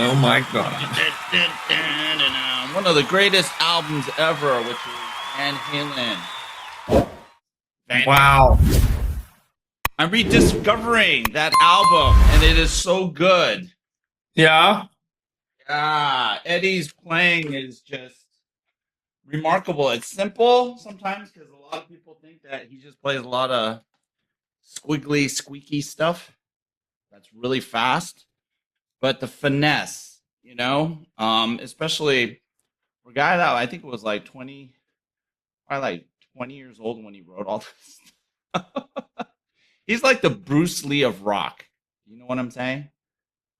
Oh my God. One of the greatest albums ever, which is Van Halen. Wow. I'm rediscovering that album, and it is so good. Yeah. Yeah, Eddie's playing is just remarkable. It's simple sometimes because a lot of people think that he just plays a lot of squiggly, squeaky stuff that's really fast. But the finesse, especially for a guy that I think was like 20 years old when he wrote all this stuff. He's like the Bruce Lee of rock. You know what I'm saying?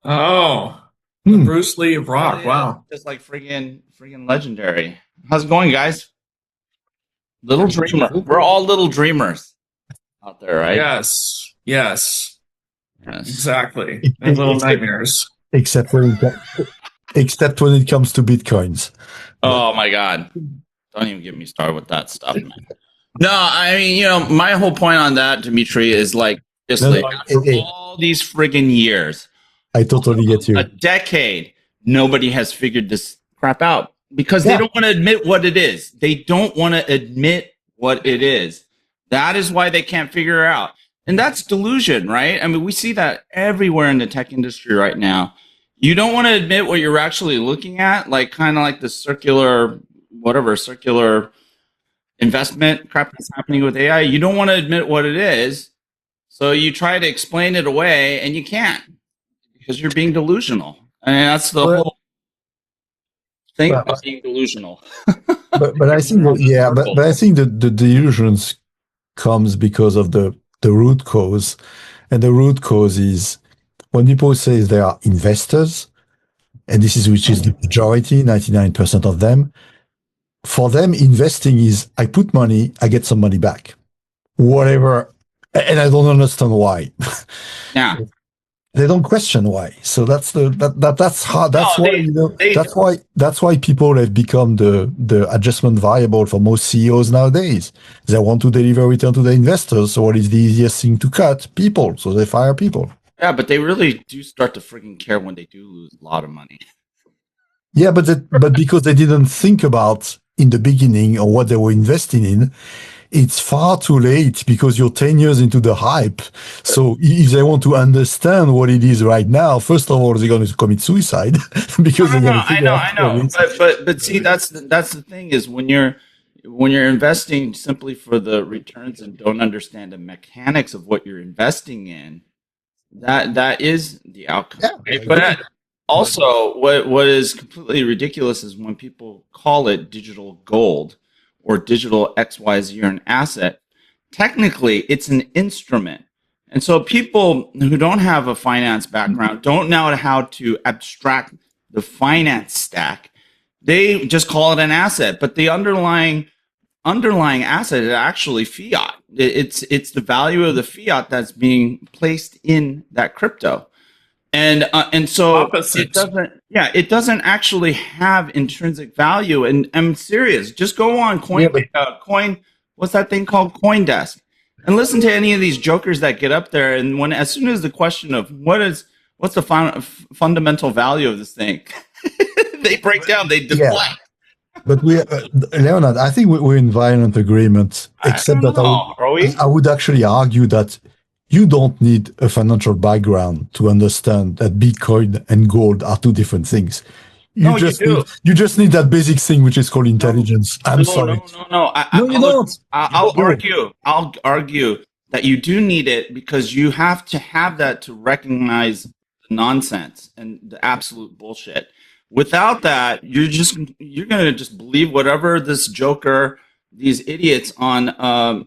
Oh, the Bruce Lee of rock. Wow. Just like friggin' legendary. How's it going, guys? Little dreamer. We're all little dreamers out there, right? Yes. Exactly. And little nightmares. Except when it comes to bitcoins. Oh my God. Don't even get me started with that stuff, man. No, I mean, my whole point on that, Dimitri, is like, after all these friggin' years, I totally get you. A decade, nobody has figured this crap out because they don't want to admit what it is. They don't want to admit what it is. That is why they can't figure it out. And that's delusion, right? I mean, we see that everywhere in the tech industry right now. You don't want to admit what you're actually looking at, like kind of like the circular investment crap that's happening with AI. You don't want to admit what it is. So you try to explain it away and you can't because you're being delusional. I mean, that's the whole thing about being delusional. but I think, but I think the delusions comes because of the root cause. And the root cause is when people say they are investors, and which is the majority, 99% of them, for them, investing is I put money, I get some money back. Whatever. And I don't understand why. Yeah. They don't question why. So that's hard. That's why people have become the adjustment variable for most CEOs nowadays. They want to deliver return to the investors. So what is the easiest thing to cut? People. So they fire people. Yeah, but they really do start to freaking care when they do lose a lot of money. Yeah, but because they didn't think about in the beginning or what they were investing in, it's far too late because you're 10 years into the hype. So if they want to understand what it is right now, first of all, they're going to commit suicide because they're going to figure out. I know. But see, that's the thing is when you're investing simply for the returns and don't understand the mechanics of what you're investing in, that is the outcome. Yeah, right? But also, what is completely ridiculous is when people call it digital gold or digital XYZ or an asset. Technically, it's an instrument. And so people who don't have a finance background don't know how to abstract the finance stack. They just call it an asset, but the underlying asset is actually fiat. It's the value of the fiat that's being placed in that crypto. And so it doesn't actually have intrinsic value. And I'm serious. Just go on coin. What's that thing called? CoinDesk, and listen to any of these jokers that get up there. And as soon as the question of what's the fundamental value of this thing, they break down. They deflect. Yeah. But Leonard, I think we're in violent agreement. Except that I would actually argue that you don't need a financial background to understand that Bitcoin and gold are two different things. You just need that basic thing which is called intelligence. I'm sorry. No. I'll argue that you do need it because you have to have that to recognize the nonsense and the absolute bullshit. Without that, you're going to just believe whatever this joker these idiots on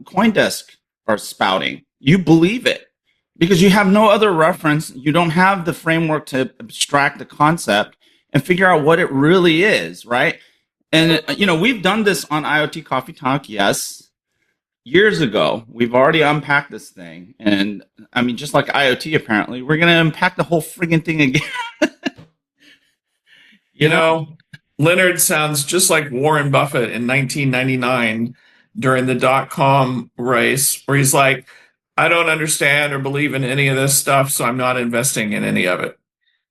CoinDesk are spouting. You believe it because you have no other reference. You don't have the framework to abstract the concept and figure out what it really is, right? And, we've done this on IoT Coffee Talk, yes, years ago. We've already unpacked this thing. And, just like IoT, apparently, we're going to unpack the whole friggin' thing again. Leonard sounds just like Warren Buffett in 1999 during the dot-com race, where he's like, I don't understand or believe in any of this stuff, so I'm not investing in any of it.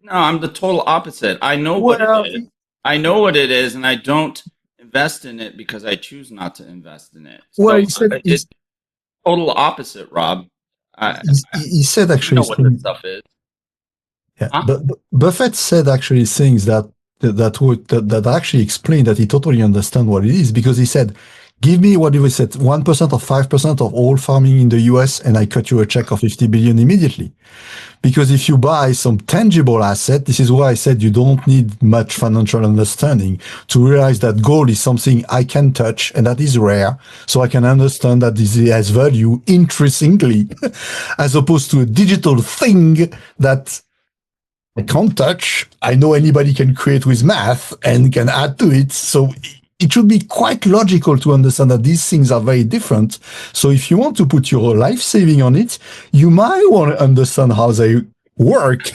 No, I'm the total opposite. I know what it is. I know what it is, and I don't invest in it because I choose not to invest in it. So it's total opposite, Rob. He said actually, you know what this stuff is. Yeah, but Buffett said actually things that actually explain that he totally understands what it is, because he said, give me what he said, 1% or 5% of all farming in the US, and I cut you a check of 50 billion immediately. Because if you buy some tangible asset, this is why I said you don't need much financial understanding to realize that gold is something I can touch and that is rare. So I can understand that this has value intrinsically, as opposed to a digital thing that I can't touch. I know anybody can create with math and can add to it. So it should be quite logical to understand that these things are very different. So if you want to put your life saving on it, you might want to understand how they work.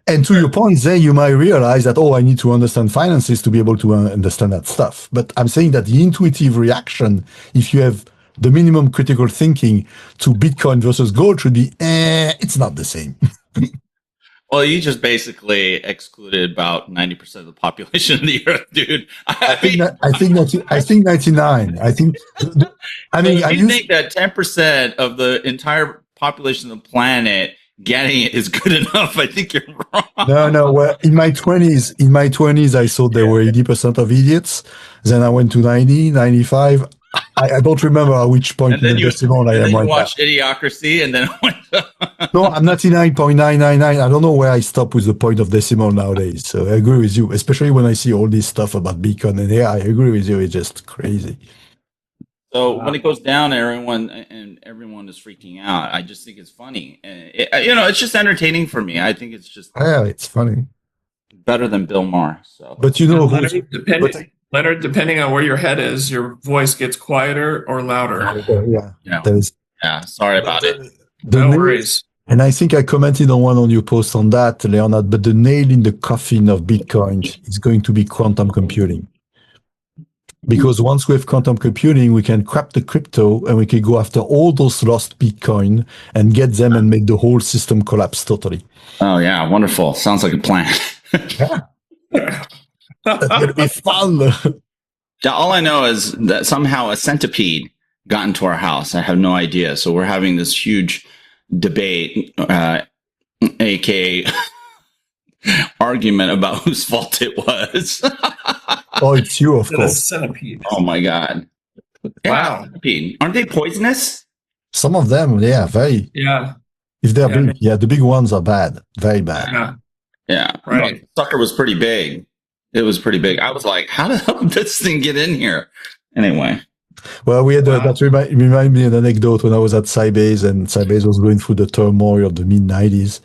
And to your point there, you might realize that, I need to understand finances to be able to understand that stuff. But I'm saying that the intuitive reaction, if you have the minimum critical thinking to Bitcoin versus gold, should be, it's not the same. Well, you just basically excluded about 90% of the population of the earth, dude. I think 99. I think you think that 10% of the entire population of the planet getting it is good enough? I think you're wrong. No. Well, in my 20s, I thought there were 80% of idiots. Then I went to 90, 95. I don't remember at which point in the decimal I am right now. You watched Idiocracy, and then went. No, I'm 99.999. I don't know where I stop with the point of decimal nowadays. So I agree with you, especially when I see all this stuff about Bitcoin and AI. I agree with you. It's just crazy. So when it goes down, everyone is freaking out. I just think it's funny. It's just entertaining for me. I think it's just it's funny. Better than Bill Maher. So, but Leonard, depending on where your head is, your voice gets quieter or louder. Sorry about it. No worries. And I think I commented on one of your posts on that, Leonard, but the nail in the coffin of Bitcoin is going to be quantum computing. Because once we have quantum computing, we can crack the crypto and we can go after all those lost Bitcoin and get them and make the whole system collapse totally. Oh, yeah. Wonderful. Sounds like a plan. That's going to be fun. All I know is that somehow a centipede got into our house. I have no idea. So we're having this huge debate, aka argument about whose fault it was. It's you, of course. Centipede. Oh my God! Wow, centipede. Aren't they poisonous? Some of them, very. Yeah. If they're big, the big ones are bad, very bad. Yeah. Right. The sucker was pretty big. It was pretty big. I was like, how the hell did this thing get in here? Anyway. Well, we had that remind me of an anecdote when I was at Sybase, and Sybase was going through the turmoil of the mid-90s.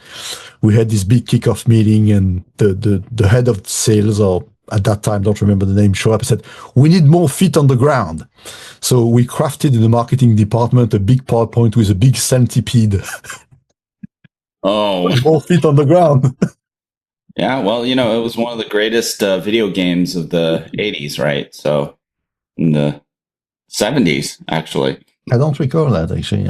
We had this big kickoff meeting, and the head of sales, or at that time, don't remember the name, showed up and said, we need more feet on the ground. So we crafted in the marketing department a big PowerPoint with a big centipede. More feet on the ground. Yeah, well, it was one of the greatest video games of the 80s, right? So, in the 70s, actually. I don't recall that, actually.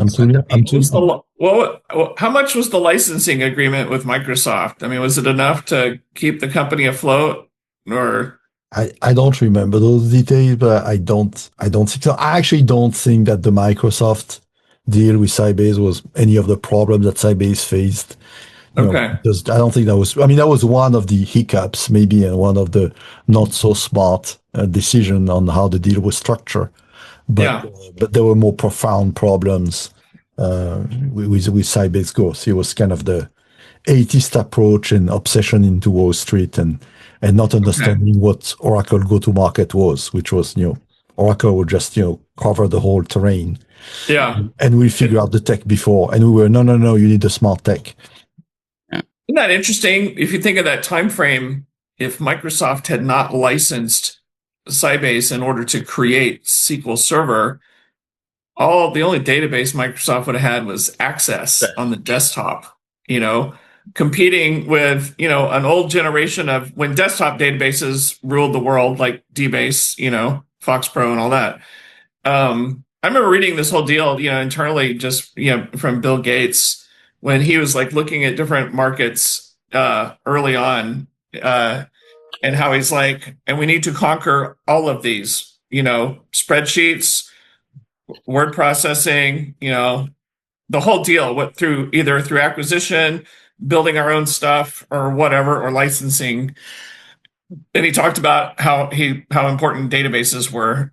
How much was the licensing agreement with Microsoft? I mean, was it enough to keep the company afloat, or? I don't remember those details, but I don't think so. I actually don't think that the Microsoft deal with Sybase was any of the problems that Sybase faced. Because I don't think that was one of the hiccups, maybe, and one of the not so smart decision on how the deal was structured. But there were more profound problems with Sybase growth. It was kind of the 80s approach and obsession into Wall Street and not understanding what Oracle go-to-market was, which was, Oracle would just, cover the whole terrain. Yeah. And we figure out the tech before. And we were, no, you need the smart tech. Isn't that interesting? If you think of that time frame, if Microsoft had not licensed Sybase in order to create SQL Server, the only database Microsoft would have had was Access on the desktop, competing with, an old generation of when desktop databases ruled the world, like DBase, FoxPro and all that. I remember reading this whole deal, internally, just, from Bill Gates, when he was like looking at different markets early on, and how he's like, and we need to conquer all of these, spreadsheets, word processing, the whole deal, through acquisition, building our own stuff or whatever, or licensing. And he talked about how important databases were.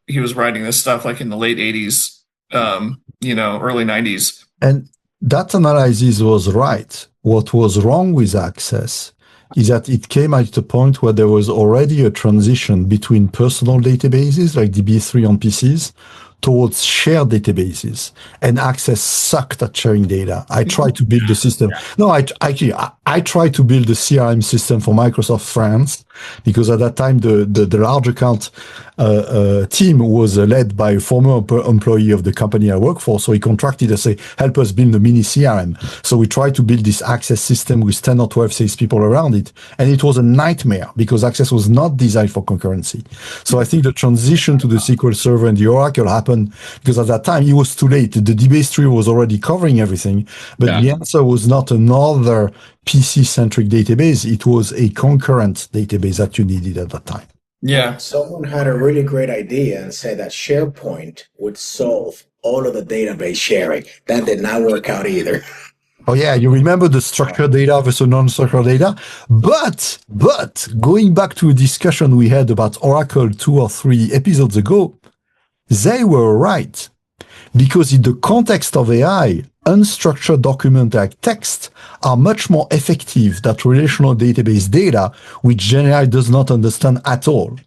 He was writing this stuff like in the late 80s, early 90s. And that analysis was right. What was wrong with Access is that it came at a point where there was already a transition between personal databases like DB3 on PCs towards shared databases, and Access sucked at sharing data. I tried to build the system. No, I tried to build the CRM system for Microsoft France, because at that time the large account team was led by a former employee of the company I work for. So he contracted us, say, help us build a mini CRM. So we tried to build this Access system with 10 or 12 salespeople around it. And it was a nightmare because Access was not designed for concurrency. So I think the transition to the SQL Server and the Oracle happened because at that time it was too late. The DBase tree was already covering everything, but the answer was not another PC-centric database. It was a concurrent database that you needed at that time. Yeah. Someone had a really great idea and said that SharePoint would solve all of the database sharing. That did not work out either. Oh yeah, you remember the structured data versus non-structured data? But going back to a discussion we had about Oracle 2 or 3 episodes ago, they were right. Because in the context of AI, unstructured document like text are much more effective than relational database data, which GenAI does not understand at all.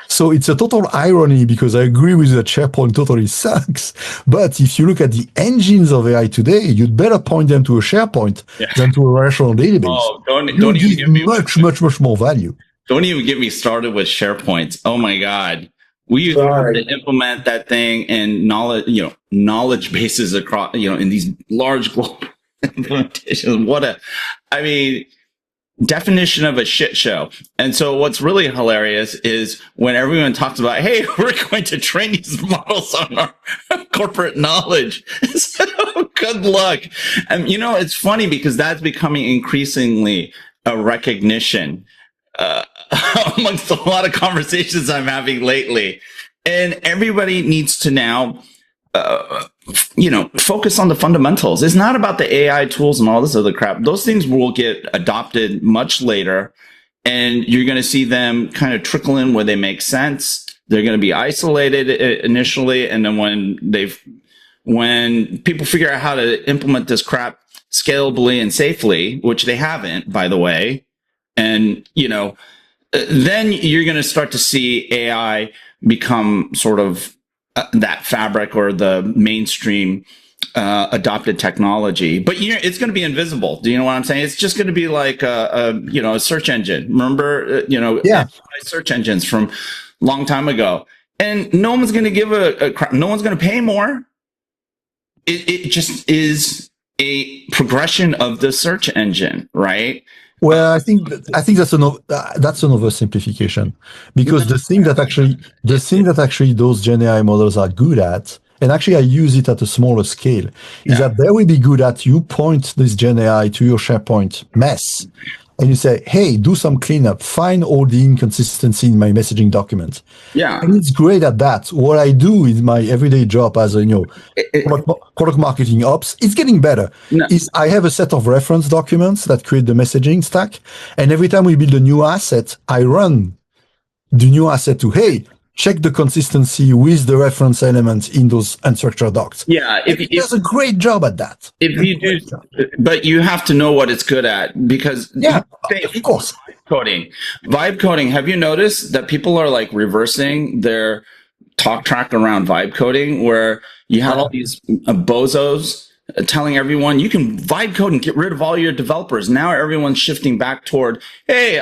So it's a total irony, because I agree with you that SharePoint totally sucks. But if you look at the engines of AI today, you'd better point them to a SharePoint than to a relational database. Oh, don't even give me much more value. Don't even get me started with SharePoint. Oh my God. We used to implement that thing in knowledge bases across, in these large global implementations. Definition of a shit show. And so what's really hilarious is when everyone talks about, hey, we're going to train these models on our corporate knowledge. So good luck. And, it's funny because that's becoming increasingly a recognition amongst a lot of conversations I'm having lately. And everybody needs to now, focus on the fundamentals. It's not about the AI tools and all this other crap. Those things will get adopted much later, and you're going to see them kind of trickle in where they make sense. They're going to be isolated initially, and then when people figure out how to implement this crap scalably and safely, which they haven't, by the way, and then you're going to start to see AI become sort of that fabric or the mainstream adopted technology. But it's going to be invisible. Do you know what I'm saying? It's just going to be like a search engine. Remember, search engines from a long time ago, and no one's going to give a crap. No one's going to pay more. It just is a progression of the search engine, right? Well, I think that's an oversimplification, because the thing that actually those Gen AI models are good at, and actually I use it at a smaller scale, is that they will be good at, you point this Gen AI to your SharePoint mess, and you say, hey, do some cleanup, find all the inconsistency in my messaging document. Yeah. And it's great at that. What I do in my everyday job as a, product marketing ops, it's getting better. No. Is I have a set of reference documents that create the messaging stack. And every time we build a new asset, I run the new asset to, hey, check the consistency with the reference elements in those unstructured docs. Yeah, It does a great job at that. If you do, but you have to know what it's good at, because of course. Vibe coding. Have you noticed that people are like reversing their talk track around vibe coding, where you have all these bozos telling everyone you can vibe code and get rid of all your developers. Now everyone's shifting back toward, hey,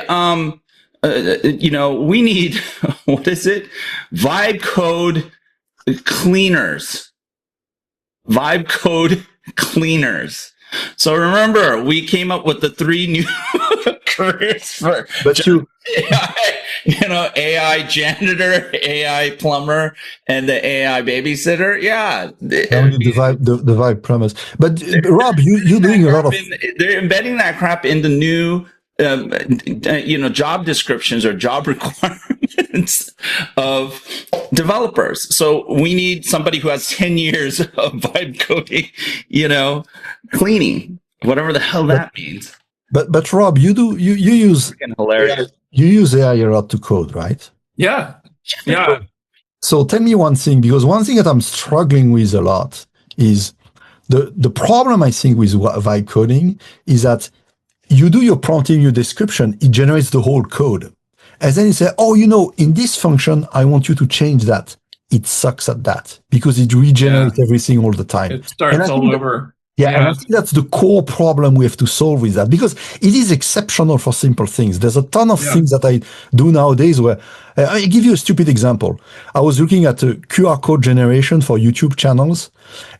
we need, what is it? Vibe code cleaners. Vibe code cleaners. So remember, we came up with the 3 new careers for AI, AI janitor, AI plumber, and the AI babysitter. Yeah. The vibe premise. But Rob, you're doing a lot of... They're embedding that crap into new job descriptions or job requirements of developers. So we need somebody who has 10 years of vibe coding, cleaning, whatever the hell that means. But Rob, you use hilarious. You use AI a lot to code, right? Yeah. So tell me one thing, because one thing that I'm struggling with a lot is the problem I think with vibe coding is that you do your prompt in your description, it generates the whole code. And then you say, in this function, I want you to change that. It sucks at that because it regenerates everything all the time. It starts all over. And I think that's the core problem we have to solve with that, because it is exceptional for simple things. There's a ton of things that I do nowadays where I give you a stupid example. I was looking at a QR code generation for YouTube channels.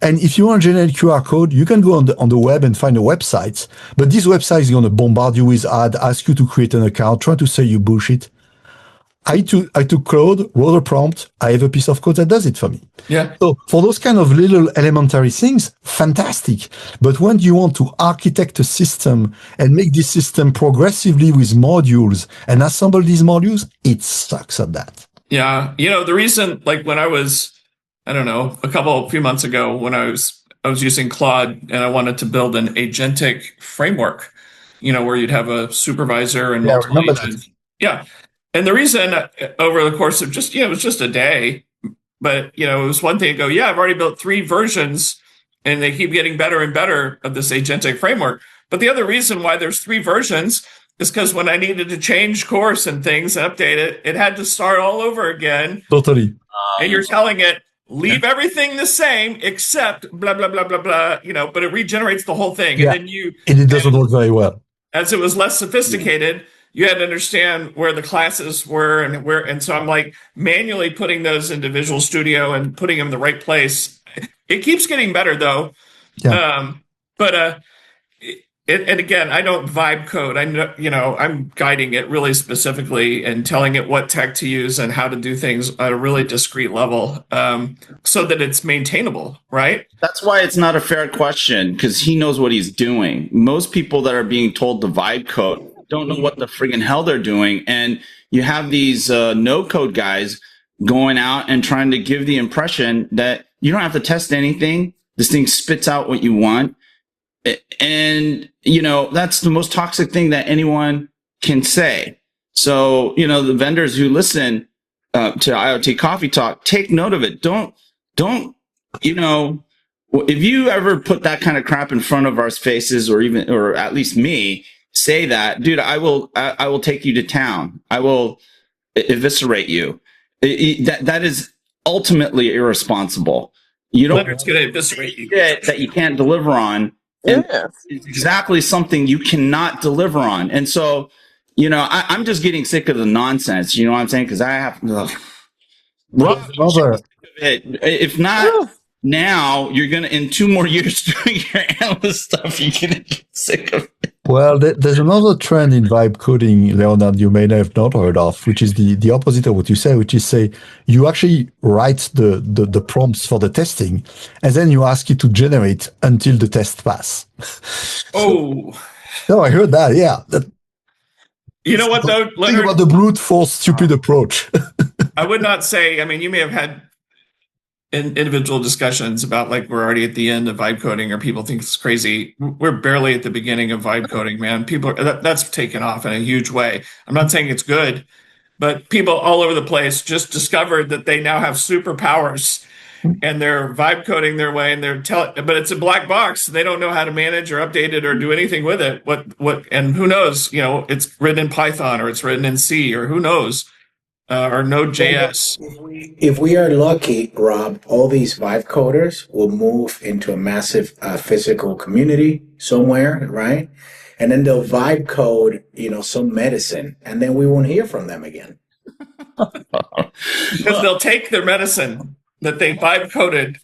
And if you want to generate QR code, you can go on the web and find a website. But this website is going to bombard you with ads, ask you to create an account, try to sell you bullshit. I took code, wrote a prompt. I have a piece of code that does it for me. Yeah. So for those kind of little elementary things, fantastic. But when you want to architect a system and make this system progressively with modules and assemble these modules, it sucks at that. Yeah. The reason, like when I was, I don't know, a few months ago when I was using Claude and I wanted to build an agentic framework, where you'd have a supervisor and multiple agents. Yeah. And the reason over the course of it was just a day, but, it was one thing to go, I've already built 3 versions and they keep getting better and better of this agentic framework. But the other reason why there's 3 versions is because when I needed to change course and things and update it, it had to start all over again. Totally. And you're telling it, leave everything the same except blah, blah, blah, blah, blah, but it regenerates the whole thing. Yeah. And then it doesn't work very well. As it was less sophisticated, you had to understand where the classes were and so I'm like manually putting those into Visual Studio and putting them in the right place. It keeps getting better though. Yeah. And again, I don't vibe code. I know, I'm guiding it really specifically and telling it what tech to use and how to do things at a really discrete level, so that it's maintainable, right? That's why it's not a fair question, because he knows what he's doing. Most people that are being told to vibe code don't know what the friggin' hell they're doing. And you have these no-code guys going out and trying to give the impression that you don't have to test anything. This thing spits out what you want. And, that's the most toxic thing that anyone can say. So, the vendors who listen to IoT Coffee Talk, take note of it. Don't, if you ever put that kind of crap in front of our faces or at least me, say that, dude, I will take you to town. I will eviscerate you. That is ultimately irresponsible. Leonard's going to eviscerate you. That you can't deliver on. And it's exactly something you cannot deliver on. And so, I'm just getting sick of the nonsense. You know what I'm saying? Because I have, if not now, you're going to, in 2 more years doing your analyst stuff, you're going to get sick of it. Well, there's another trend in vibe coding, Leonard, you may have not heard of, which is the opposite of what you say, which is say you actually write the prompts for the testing, and then you ask it to generate until the test pass. No, I heard that. Yeah. You know what, though, Leonard? Think about the brute force stupid approach. I would not say, you may have had individual discussions about like we're already at the end of vibe coding or people think it's crazy. We're barely at the beginning of vibe coding, man. That's taken off in a huge way. I'm not saying it's good, but people all over the place just discovered that they now have superpowers and they're vibe coding their way and but it's a black box. They don't know how to manage or update it or do anything with it. And who knows, it's written in Python or it's written in C or who knows, or Node.js. If we are lucky, Rob, all these vibe coders will move into a massive physical community somewhere, right? And then they'll vibe code, some medicine, and then we won't hear from them again. Because they'll take their medicine that they vibe coded.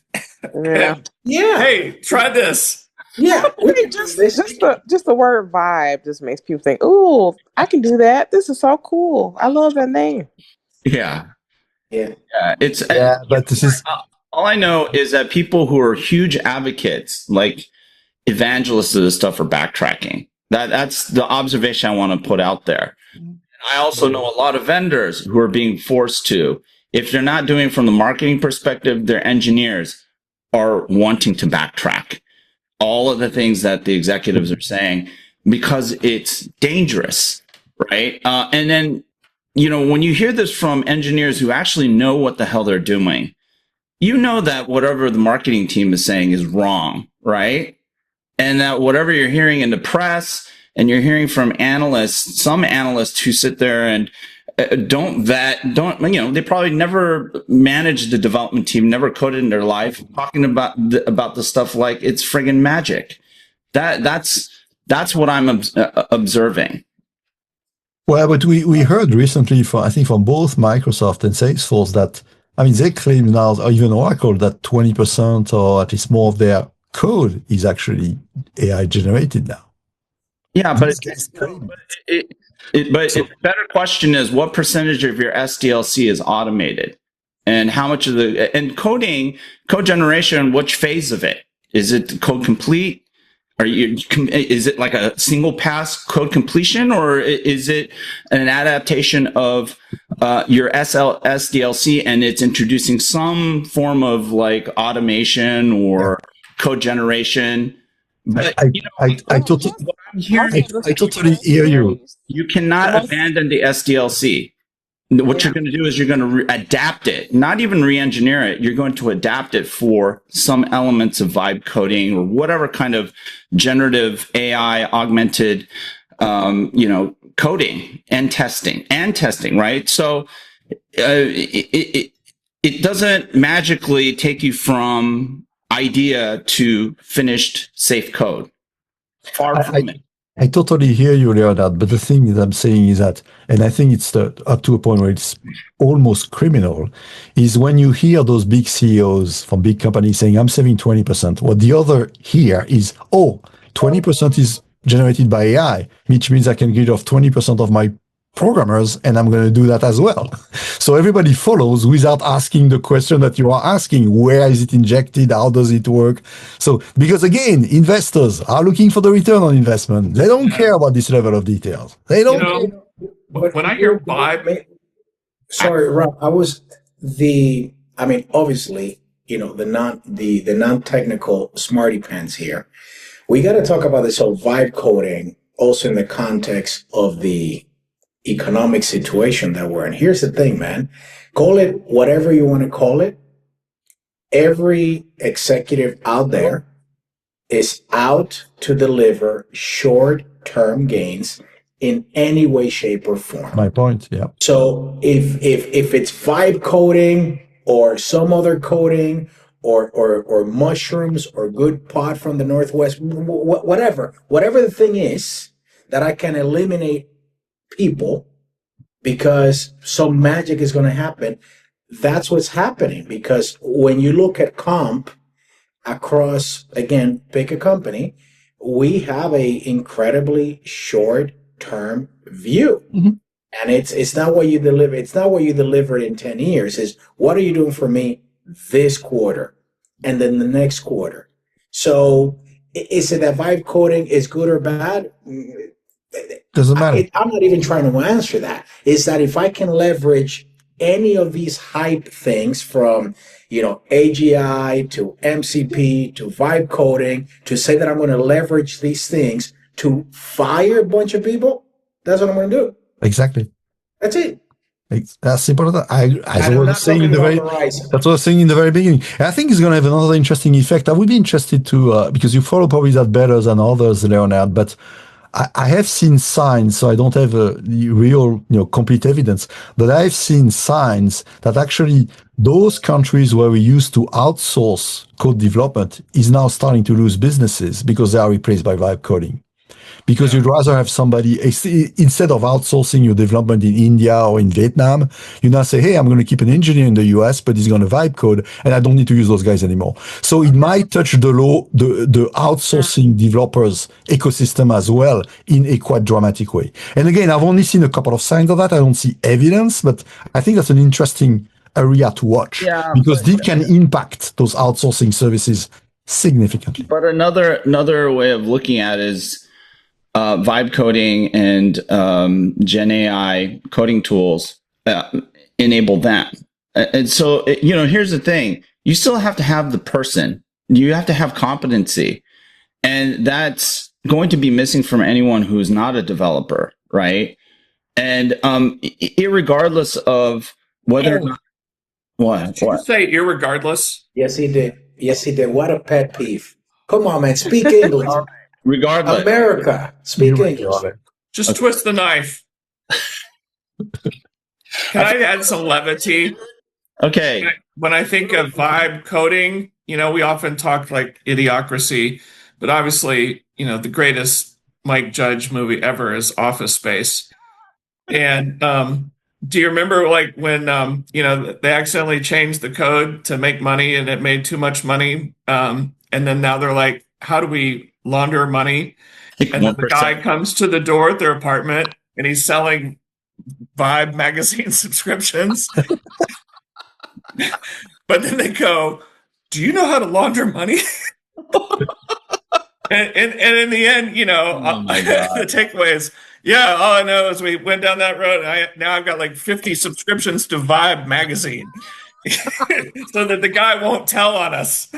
Yeah. Yeah. Hey, try this. Yeah. just the word vibe just makes people think, "Ooh, I can do that. This is so cool. I love that name." Yeah. It's but this is all I know is that people who are huge advocates, like evangelists of this stuff, are backtracking. That's the observation I want to put out there. I also know a lot of vendors who are being forced to. If they're not doing it from the marketing perspective, their engineers are wanting to backtrack all of the things that the executives are saying because it's dangerous, right? And then, when you hear this from engineers who actually know what the hell they're doing, that whatever the marketing team is saying is wrong, right? And that whatever you're hearing in the press and you're hearing from analysts, some analysts who sit there and they probably never managed the development team, never coded in their life, talking about the stuff like it's friggin' magic. That's what I'm observing. Well, but we heard recently from both Microsoft and Salesforce that, they claim now, or even Oracle, that 20% or at least more of their code is actually AI generated now. Yeah, but the better question is what percentage of your SDLC is automated, and how much of code generation? Which phase of it is it? Code complete? Is it like a single pass code completion, or is it an adaptation of your SDLC and it's introducing some form of like automation or code generation? But I totally hear you. You cannot abandon the SDLC. What you're going to do is you're going to adapt it, not even re-engineer it. You're going to adapt it for some elements of vibe coding or whatever kind of generative AI augmented, coding and testing, right? So it doesn't magically take you from idea to finished safe code. Far from it. I totally hear you, Leonard, but the thing that I'm saying is that, and I think it's up to a point where it's almost criminal, is when you hear those big CEOs from big companies saying, I'm saving 20%. What the other hear is, 20% is generated by AI, which means I can get rid of 20% of my programmers, and I'm going to do that as well. So everybody follows without asking the question that you are asking. Where is it injected? How does it work? So, because again, investors are looking for the return on investment. They don't care about this level of details. They don't care. When I hear vibe... Sorry, Rob, obviously, the non-technical smarty pants here. We got to talk about this whole vibe coding also in the context of the economic situation that we're in. Here's the thing, man. Call it whatever you want to call it. Every executive out there is out to deliver short-term gains in any way, shape, or form. My point, yeah. So if it's vibe coding or some other coding or mushrooms or good pot from the Northwest, whatever the thing is that I can eliminate people because some magic is going to happen. That's what's happening, because when you look at comp across, again, pick a company, we have a incredibly short-term view. Mm-hmm. And it's not what you deliver. It's not what you delivered in 10 years. Is what are you doing for me this quarter and then the next quarter? So is it that vibe coding is good or bad? Doesn't matter. I'm not even trying to answer that. Is that if I can leverage any of these hype things from, AGI to MCP to vibe coding to say that I'm going to leverage these things to fire a bunch of people, that's what I'm going to do. Exactly. That's it. It's as simple as that. As I And I'm was not saying talking in the about very, Verizon. that's what I was saying in the very beginning. And I think it's going to have another interesting effect. I would be interested to, because you follow probably that better than others, Leonard, but I have seen signs, so I don't have the real, complete evidence, but I've seen signs that actually those countries where we used to outsource code development is now starting to lose businesses because they are replaced by vibe coding. Because you'd rather have somebody, instead of outsourcing your development in India or in Vietnam, you now say, hey, I'm going to keep an engineer in the US, but he's going to vibe code and I don't need to use those guys anymore. So it might touch the outsourcing developers ecosystem as well in a quite dramatic way. And again, I've only seen a couple of signs of that. I don't see evidence, but I think that's an interesting area to watch because this can impact those outsourcing services significantly. But another way of looking at it is vibe coding and Gen AI coding tools enable that. And so, here's the thing. You still have to have the person. You have to have competency. And that's going to be missing from anyone who's not a developer, right? And irregardless of whether or not... What? Did you say irregardless? Yes, he did. Yes, he did. What a pet peeve. Come on, man. Speak English. Regardless. America. Speak English. Just twist the knife. Can I add some levity? Okay. When I think of vibe coding, we often talk like idiocracy, but obviously, the greatest Mike Judge movie ever is Office Space. And do you remember like when they accidentally changed the code to make money and it made too much money? And then now they're like, how do we launder money? And then the guy comes to the door at their apartment and he's selling Vibe magazine subscriptions. But then they go, do you know how to launder money? and in the end, the takeaway is, yeah, all I know is we went down that road and now I've got like 50 subscriptions to Vibe magazine. So that the guy won't tell on us.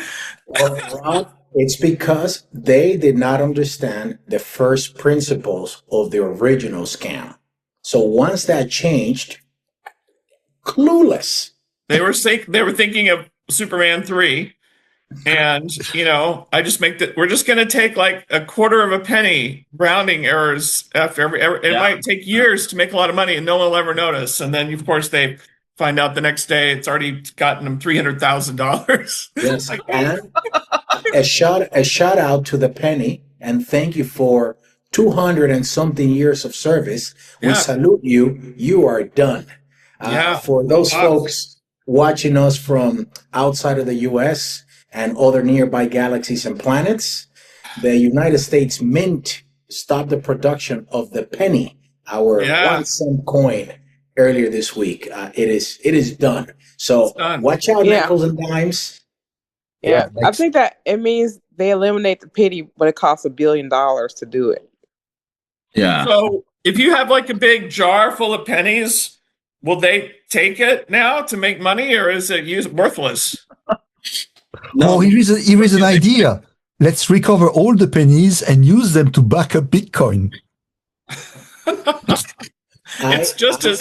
Well, it's because they did not understand the first principles of the original scam. So once that changed, clueless. They were thinking of Superman 3, and I just we're just going to take like a quarter of a penny rounding errors after it might take years to make a lot of money and no one will ever notice. And then of course they find out the next day it's already gotten them $300,000. Yes, and a shout out to the penny, and thank you for 200 and something years of service. We salute you. You are done. For those folks watching us from outside of the U.S. and other nearby galaxies and planets, the United States Mint stopped the production of the penny, our 1 cent coin, earlier this week. It is done. So watch out, nickels and dimes. Yeah, I think that it means they eliminate the penny, but it costs $1 billion to do it. Yeah. So if you have like a big jar full of pennies, will they take it now to make money, or is it worthless? No, here is an idea. Let's recover all the pennies and use them to back up Bitcoin. It's just as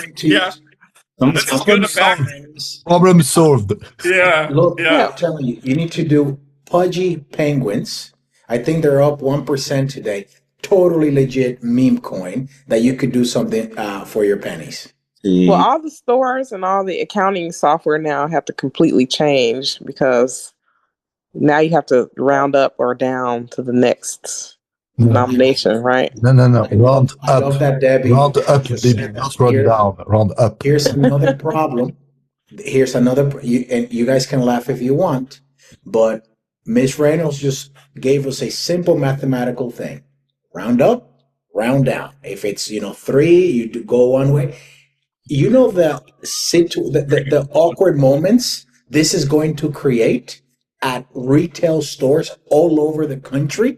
Problem solved. Yeah. Look, I'm telling you, you need to do pudgy penguins. I think they're up 1% today. Totally legit meme coin that you could do something for your pennies. Well, all the stores and all the accounting software now have to completely change because now you have to round up or down to the next nomination, right? No. Round up. I love that, Debbie. Round up, Debbie. Not round down. Round up. Here's another problem. You guys can laugh if you want, but Ms. Reynolds just gave us a simple mathematical thing. Round up, round down. If it's 3, you go one way. The awkward moments this is going to create at retail stores all over the country.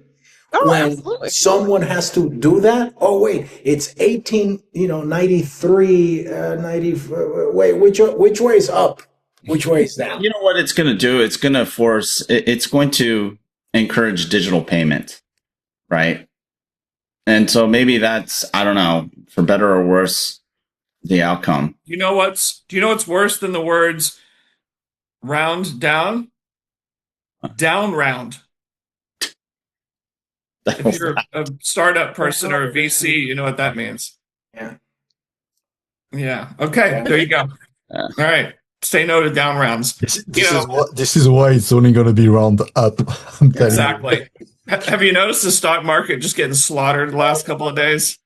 When absolutely. Someone has to do that. Oh wait, it's 1893, 90. Wait, which way is up? Which way is down? You know what it's going to do? It's going to encourage digital payment, right? And so maybe that's, I don't know, for better or worse, the outcome. Do you know what's worse than the words round down? Down round. If you're a startup person or a VC, you know what that means. Yeah. Yeah. Okay. There you go. All right. Stay noted, down rounds. This is why it's only going to be round up. I'm telling you. Exactly. Have you noticed the stock market just getting slaughtered the last couple of days?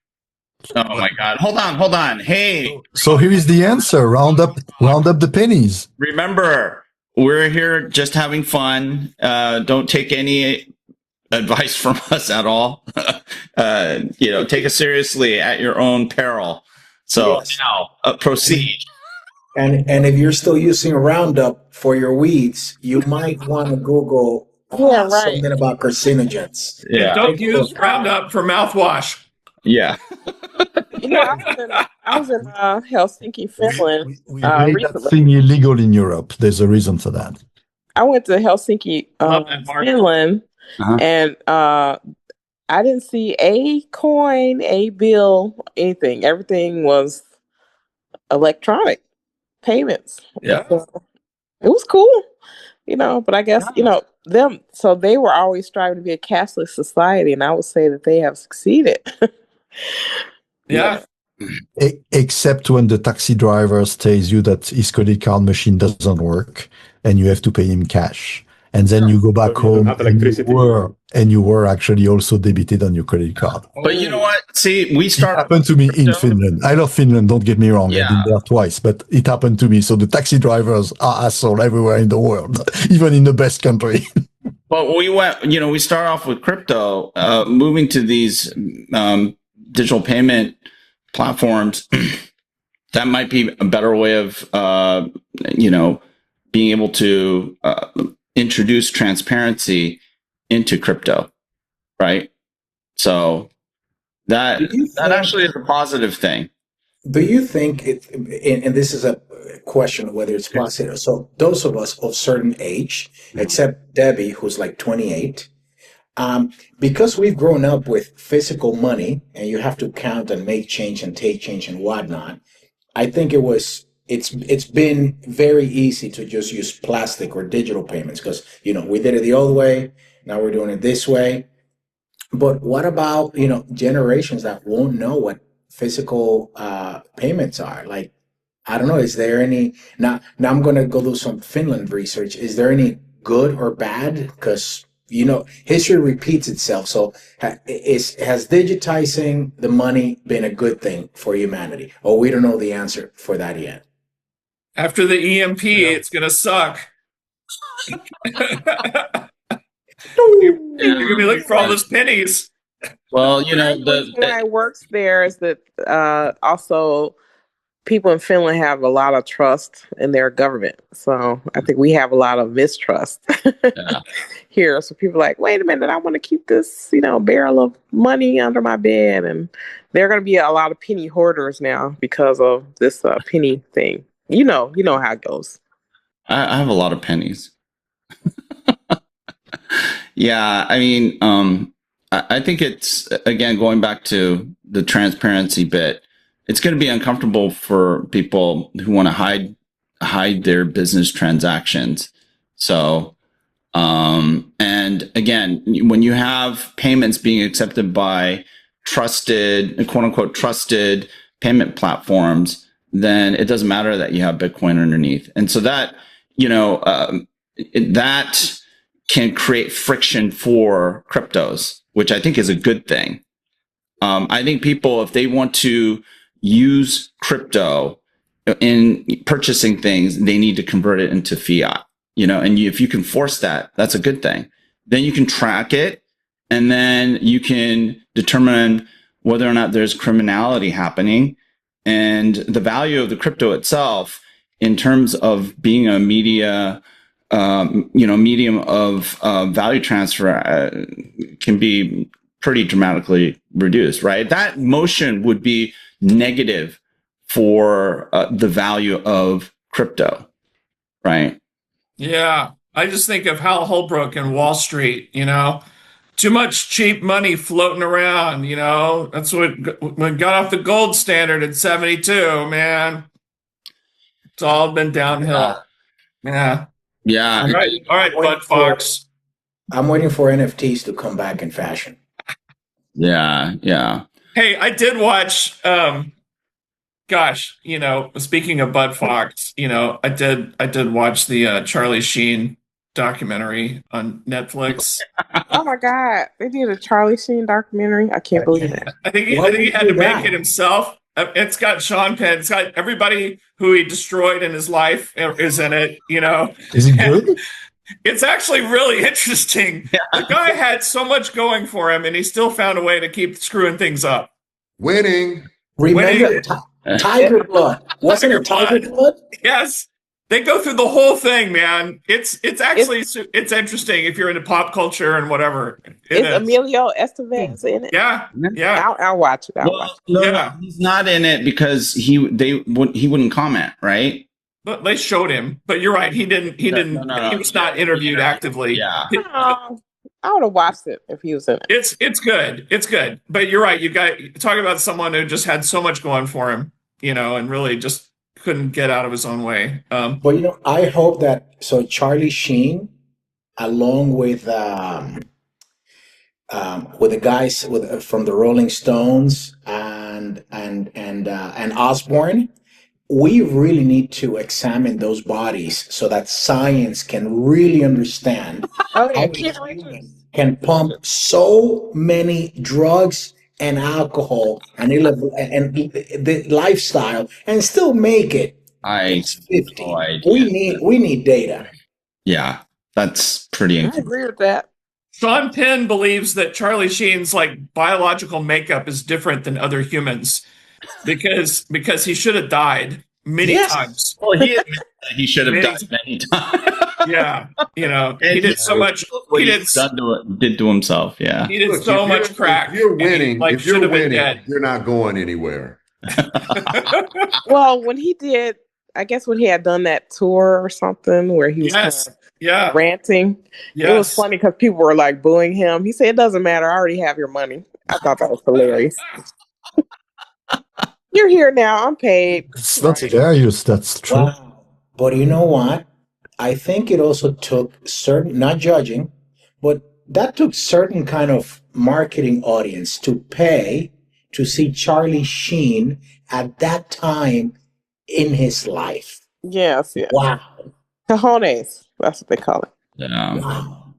Oh my God. Hold on. Hey. So here is the answer. Round up the pennies. Remember, we're here just having fun. Don't take any advice from us at all. Take us seriously at your own peril. So Yes. now proceed. And if you're still using Roundup for your weeds, you might want to Google something about carcinogens. Yeah. And don't use Roundup for mouthwash. Yeah. I was in Helsinki, Finland. We made that Recently. thing illegal in Europe. There's a reason for that. I went to Helsinki, Finland, and I didn't see a coin, a bill, anything. Everything was electronic payments. Yeah. So it was cool, but I guess, so they were always striving to be a cashless society, and I would say that they have succeeded. Yeah. Except when the taxi driver tells you that his credit card machine doesn't work and you have to pay him cash. And then you go back home and you were actually also debited on your credit card. But you know what? See, we It start. happened to me in Finland. I love Finland, don't get me wrong. Yeah. I've been there twice, but it happened to me. So the taxi drivers are asshole everywhere in the world, even in the best country. But we start off with crypto, moving to these digital payment platforms. That might be a better way of, being able to introduce transparency into crypto, right? So that actually is a positive thing. Do you think and this is a question of whether it's possible. So those of us of certain age, except Debbie, who's like 28, because we've grown up with physical money and you have to count and make change and take change and whatnot, I think it's been very easy to just use plastic or digital payments because, we did it the old way. Now we're doing it this way. But what about, generations that won't know what physical payments are? Like, I don't know. Is there any, now I'm going to go do some Finland research. Is there any good or bad? Because, history repeats itself. So has digitizing the money been a good thing for humanity? Or we don't know the answer for that yet. After the EMP, it's going to suck. You're going to be looking for all those pennies. Well, why it works there is that also people in Finland have a lot of trust in their government. So I think we have a lot of mistrust here. So people are like, wait a minute, I want to keep this, barrel of money under my bed. And there are going to be a lot of penny hoarders now because of this penny thing. You know how it goes. I have a lot of pennies. Yeah, I mean, I think it's, again, going back to the transparency bit, it's going to be uncomfortable for people who want to hide their business transactions. So, and again, when you have payments being accepted by trusted, quote unquote, trusted payment platforms, then it doesn't matter that you have Bitcoin underneath. And so that, that can create friction for cryptos, which I think is a good thing. I think people, if they want to use crypto in purchasing things, they need to convert it into fiat, and if you can force that, that's a good thing. Then you can track it, and then you can determine whether or not there's criminality happening, and the value of the crypto itself in terms of being a medium of value transfer can be pretty dramatically reduced, right? That motion would be negative for the value of crypto, right? Yeah. I just think of Hal Holbrook in Wall Street, too much cheap money floating around. That's what got off the gold standard at 72. Man, it's all been downhill. Yeah. Yeah. All right, Bud Fox. I'm waiting for NFTs to come back in fashion. Yeah. Hey, I did watch. Speaking of Bud Fox, I did watch the Charlie Sheen documentary on Netflix. Oh my God, they did a Charlie Sheen documentary. I can't believe it. I think he had to make it himself. It's got Sean Penn. It's got everybody who he destroyed in his life is in it. Is it good? It's actually really interesting. Yeah. The guy had so much going for him, and he still found a way to keep screwing things up. Winning. Remember Tiger Blood? Wasn't it Tiger Blood? Yes. They go through the whole thing, man. It's interesting if you're into pop culture and whatever. Is Emilio Estevez in it? Yeah. I'll watch it. No, he's not in it because he wouldn't comment, right? But they showed him. But you're right. He didn't. He was not interviewed actively. Yeah. I would have watched it if he was in it. It's good. It's good. But you're right. You got talk about someone who just had so much going for him, and really just couldn't get out of his own way. But I hope that Charlie Sheen, along with the guys from the Rolling Stones and Osborne, we really need to examine those bodies so that science can really understand how can pump so many drugs and alcohol and the lifestyle and still make it. It's 50. We need data. Yeah, that's pretty interesting. I agree with that. Sean Penn believes that Charlie Sheen's biological makeup is different than other humans because he should have died many times. Well, he admits that he should have died many times. Yeah, he did so much. He did to himself. Yeah, he did so much crack. If you're winning, you're not going anywhere. Well, when he did, I guess when he had done that tour or something where he was ranting, it was funny because people were booing him. He said, "It doesn't matter. I already have your money." I thought that was hilarious. You're here now. I'm paid. It's not hilarious. That's true. Wow. But you know what? I think it also took certain, not judging, but that took certain kind of marketing audience to pay to see Charlie Sheen at that time in his life. Yes. Wow. Cojones. That's what they call it. Yeah. Wow.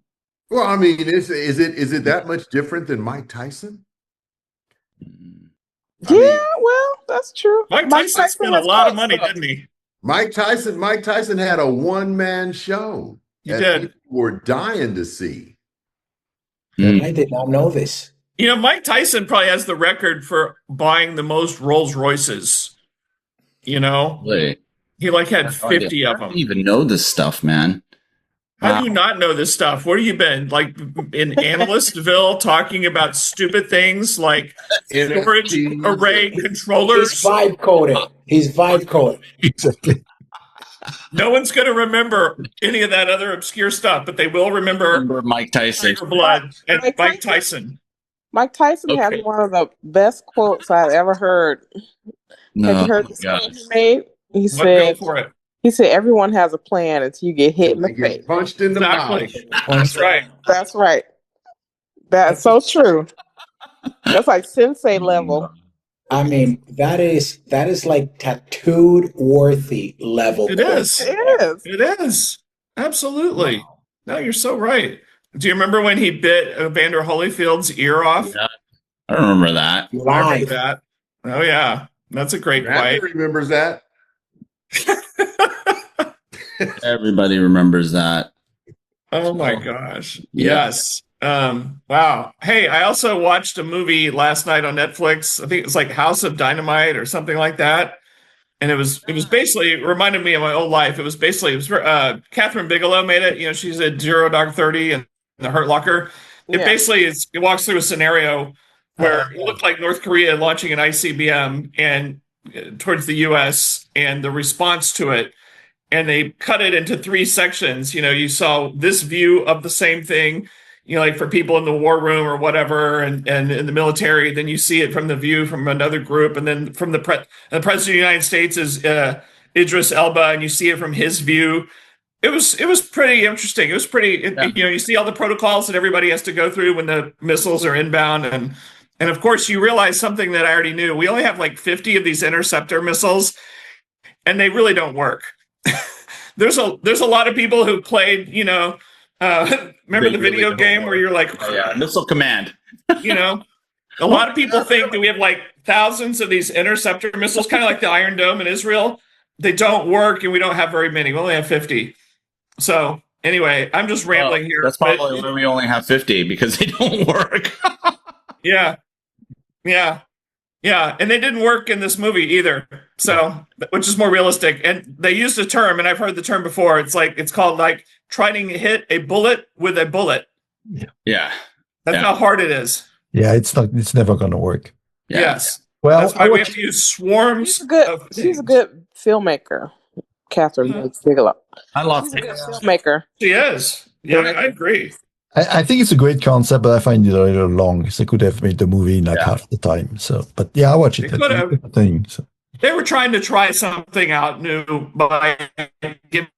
Well, I mean, is it that much different than Mike Tyson? Well, that's true. Mike Tyson spent a lot of money, didn't he? Mike Tyson had a one-man show. He did. People were dying to see. I did not know this. Mike Tyson probably has the record for buying the most Rolls Royces. Really? He had 50 of them. I don't even know this stuff, man. How do you not know this stuff? Where have you been? In Analystville talking about stupid things like storage array controllers? He's vibe coding. Exactly. No one's going to remember any of that other obscure stuff, but they will remember Mike Tyson. Tiger Blood and Mike Tyson. Mike Tyson has one of the best quotes I've ever heard. Have you heard the quote he made? He said, Go for it. He said, everyone has a plan until you get hit in the face. Punched in the mouth. That's right. That's right. That's so true. That's like sensei level. I mean, that is tattooed worthy level. It is. It is. Absolutely. Wow. No, you're so right. Do you remember when he bit Evander Holyfield's ear off? Yeah, I remember that. I remember that. Oh, yeah. That's a great fight. Remembers that. Everybody remembers that. Oh my gosh. Yes. Wow. Hey, I also watched a movie last night on Netflix. I think it was House of Dynamite or something like that. And it was basically, it reminded me of my old life. It was Catherine Bigelow made it. She's at 0 Dark 30 and The Hurt Locker. It basically it walks through a scenario where it looked like North Korea launching an ICBM and towards the US and the response to it. And they cut it into 3 sections. You saw this view of the same thing. like for people in the war room or whatever, and in the military. Then you see it from the view from another group, and then from the president of the United States is Idris Elba, and you see it from his view. It was pretty interesting. It was pretty, you see all the protocols that everybody has to go through when the missiles are inbound, and of course you realize something that I already knew. We only have like 50 of these interceptor missiles, and they really don't work. There's a lot of people who played, remember the video game where you're like, Missile Command. A lot of people think that we have like thousands of these interceptor missiles, kind of like the Iron Dome in Israel. They don't work, and we don't have very many. We only have 50. So anyway, I'm just rambling here. That's probably why we only have 50, because they don't work. Yeah. And they didn't work in this movie either. So, which is more realistic. And they used a term, and I've heard the term before. It's called like trying to hit a bullet with a bullet. Yeah. That's how hard it is. Yeah, it's never going to work. Yeah. Yes. Well, that's why we have to use swarms. She's a good filmmaker, Catherine Bigelow. I love She's a good filmmaker. She is. Yeah, I agree. I think it's a great concept, but I find it a little long. So they could have made the movie in like half the time. So, but yeah, I watch it. They could have. They were trying to try something out new by giving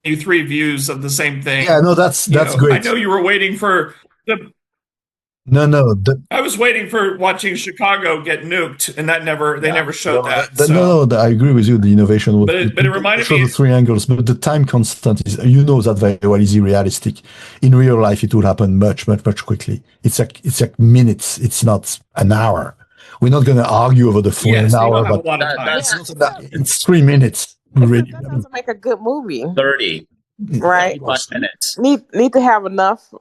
you 3 views of the same thing. Yeah, no, that's great. I know you were waiting for the. No. I was waiting for watching Chicago get nuked, and they never showed that. No, I agree with you. The innovation was, but it reminded me the 3 angles, but the time constant is, that very well, is realistic. In real life, it will happen much quickly. It's like minutes. It's not an hour. We're not going to argue over the phone an hour, but it's 3 minutes. Really, that doesn't make a good movie. 30. Right. 5 minutes. Need to have enough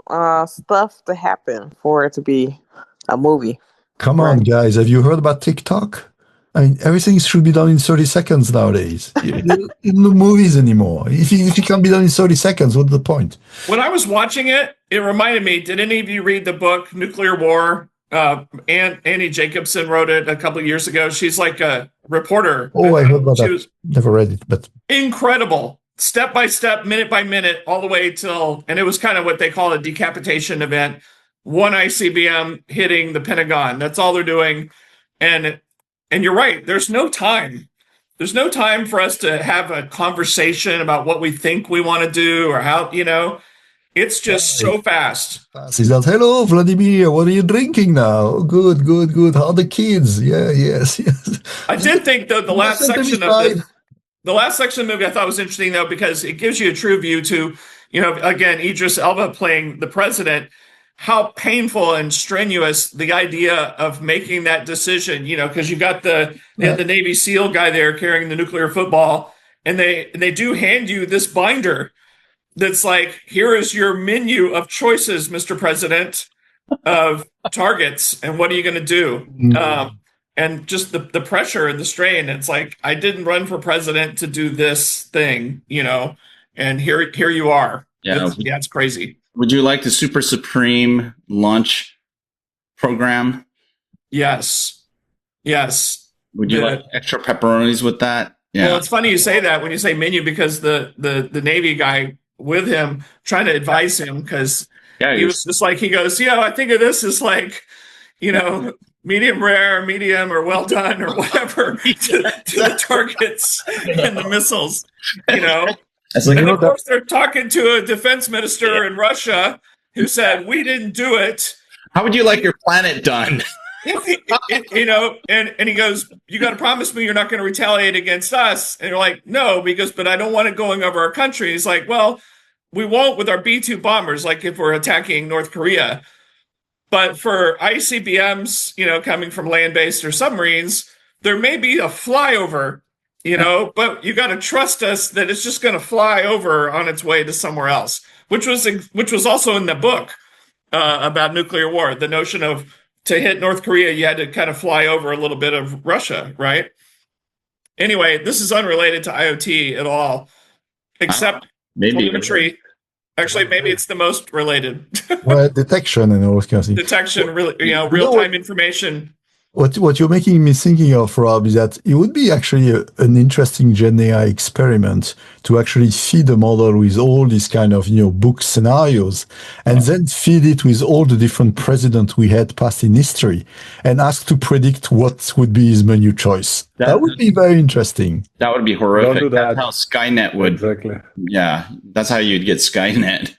stuff to happen for it to be a movie. Come on, guys. Have you heard about TikTok? I mean, everything should be done in 30 seconds nowadays. No movies anymore. If it can't be done in 30 seconds, what's the point? When I was watching it, it reminded me, did any of you read the book Nuclear War? Annie Jacobson wrote it a couple of years ago. She's like a reporter. Oh, I heard about that. Never read it, but incredible. Step by step, minute by minute, all the way till, and it was kind of what they call a decapitation event. One ICBM hitting the Pentagon. That's all they're doing. And you're right. There's no time. There's no time for us to have a conversation about what we think we want to do or how, it's just so fast. He says, "Hello, Vladimir. What are you drinking now? Good. How are the kids? Yeah, yes. I did think though the last section of the movie I thought was interesting though, because it gives you a true view to, again, Idris Elba playing the president, how painful and strenuous the idea of making that decision, because you've got the Navy SEAL guy there carrying the nuclear football, and they do hand you this binder that's like, here is your menu of choices, Mr. President, of targets, and what are you going to do? And just the pressure and the strain. It's like, I didn't run for president to do this thing, and here you are. Yeah, it's crazy. Would you like the Super Supreme lunch program? Yes. Would you like extra pepperonis with that? Yeah. Well, it's funny you say that when you say menu, because the Navy guy with him trying to advise him, because he was just like, he goes, I think of this as like, medium rare, medium, or well done, or whatever to the targets and the missiles, And of course, they're talking to a defense minister in Russia who said, we didn't do it. How would you like your planet done? And he goes, you got to promise me you're not going to retaliate against us. And you're like, no, but I don't want it going over our country. He's like, well, we won't with our B-2 bombers, like if we're attacking North Korea. But for ICBMs, coming from land-based or submarines, there may be a flyover, but you got to trust us that it's just going to fly over on its way to somewhere else, which was also in the book about nuclear war. The notion of, to hit North Korea, you had to kind of fly over a little bit of Russia, right? Anyway, this is unrelated to IoT at all, except telemetry. Actually, maybe it's the most related. Well, detection and all kinds of detection, really, real-time information. What you're making me thinking of, Rob, is that it would be actually an interesting Gen AI experiment to actually feed the model with all these kind of book scenarios, and then feed it with all the different presidents we had past in history, and ask to predict what would be his menu choice. That would be very interesting. That would be horrific. Don't do that. That's how Skynet would. Exactly. Yeah, that's how you'd get Skynet.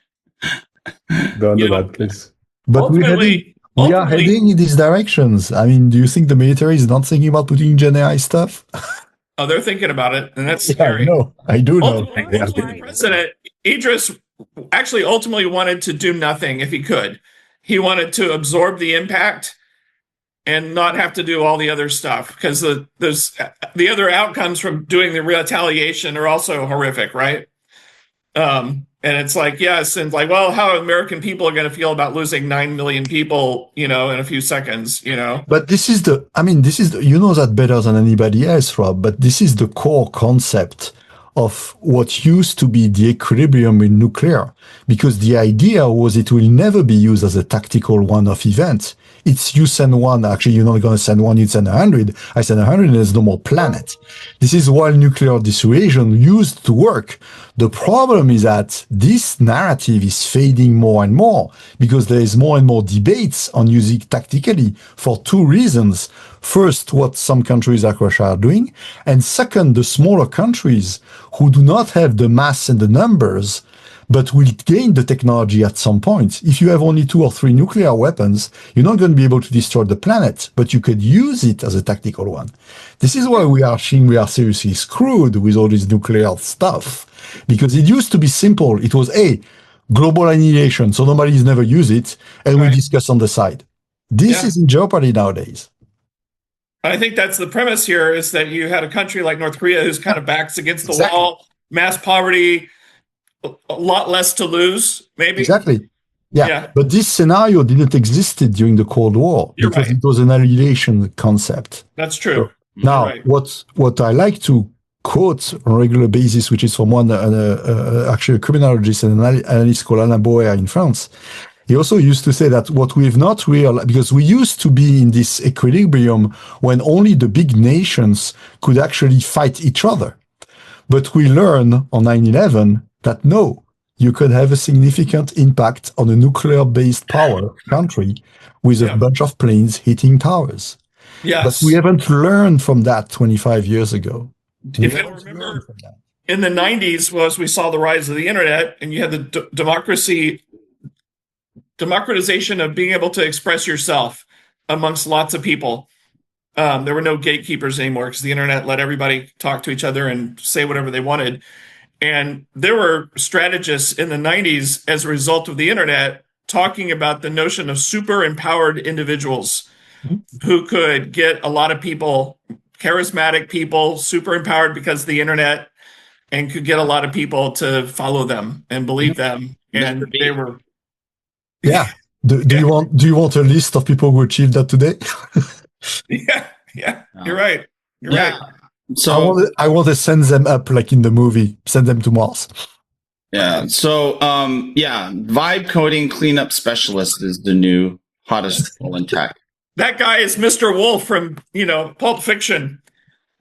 Don't do that, please. But we are heading in these directions. I mean, do you think the military is not thinking about putting Gen AI stuff? Oh, they're thinking about it, and that's scary. No, I do know. Ultimately, the president, Idris, actually ultimately wanted to do nothing if he could. He wanted to absorb the impact and not have to do all the other stuff, because the other outcomes from doing the retaliation are also horrific, right? And it's like, yes, and like, well, how American people are going to feel about losing 9 million people, in a few seconds, But this is you know that better than anybody else, Rob, but this is the core concept of what used to be the equilibrium in nuclear, because the idea was it will never be used as a tactical one-off event. It's you send one, actually you're not going to send one, you send 100. I send 100 and there's no more planet. This is why nuclear dissuasion used to work. The problem is that this narrative is fading more and more because there is more and more debates on using tactically for two reasons. First, what some countries like Russia are doing. And second, the smaller countries who do not have the mass and the numbers, but will gain the technology at some point. If you have only 2 or 3 nuclear weapons, you're not going to be able to destroy the planet, but you could use it as a tactical one. This is why we are seriously screwed with all this nuclear stuff, because it used to be simple. It was global annihilation, so nobody's never used it, and we discuss on the side. This is in jeopardy nowadays. I think that's the premise here, is that you had a country like North Korea who's kind of backs against the wall, mass poverty, a lot less to lose, maybe. Exactly. Yeah. But this scenario didn't exist during the Cold War because it was an annihilation concept. That's true. So now, what I like to quote on a regular basis, which is from one actually a criminologist and an analyst called Alain Boer in France. He also used to say that what we've not realized, because we used to be in this equilibrium when only the big nations could actually fight each other. But we learn on 9/11 that no, you could have a significant impact on a nuclear-based power country with a bunch of planes hitting towers. Yes. But we haven't learned from that 25 years ago. If you remember, in the 90s we saw the rise of the internet, and you had the democratization of being able to express yourself amongst lots of people. There were no gatekeepers anymore because the internet let everybody talk to each other and say whatever they wanted. And there were strategists in the 90s as a result of the internet talking about the notion of super empowered individuals who could get a lot of people, charismatic people, super empowered because of the internet, and could get a lot of people to follow them and believe them. And they were... Yeah. Do you want a list of people who achieved that today? Yeah. You're right. You're right. So I want to send them up like in the movie, send them to Mars. Yeah. So vibe coding cleanup specialist is the new hottest role in tech. That guy is Mr. Wolf from Pulp Fiction.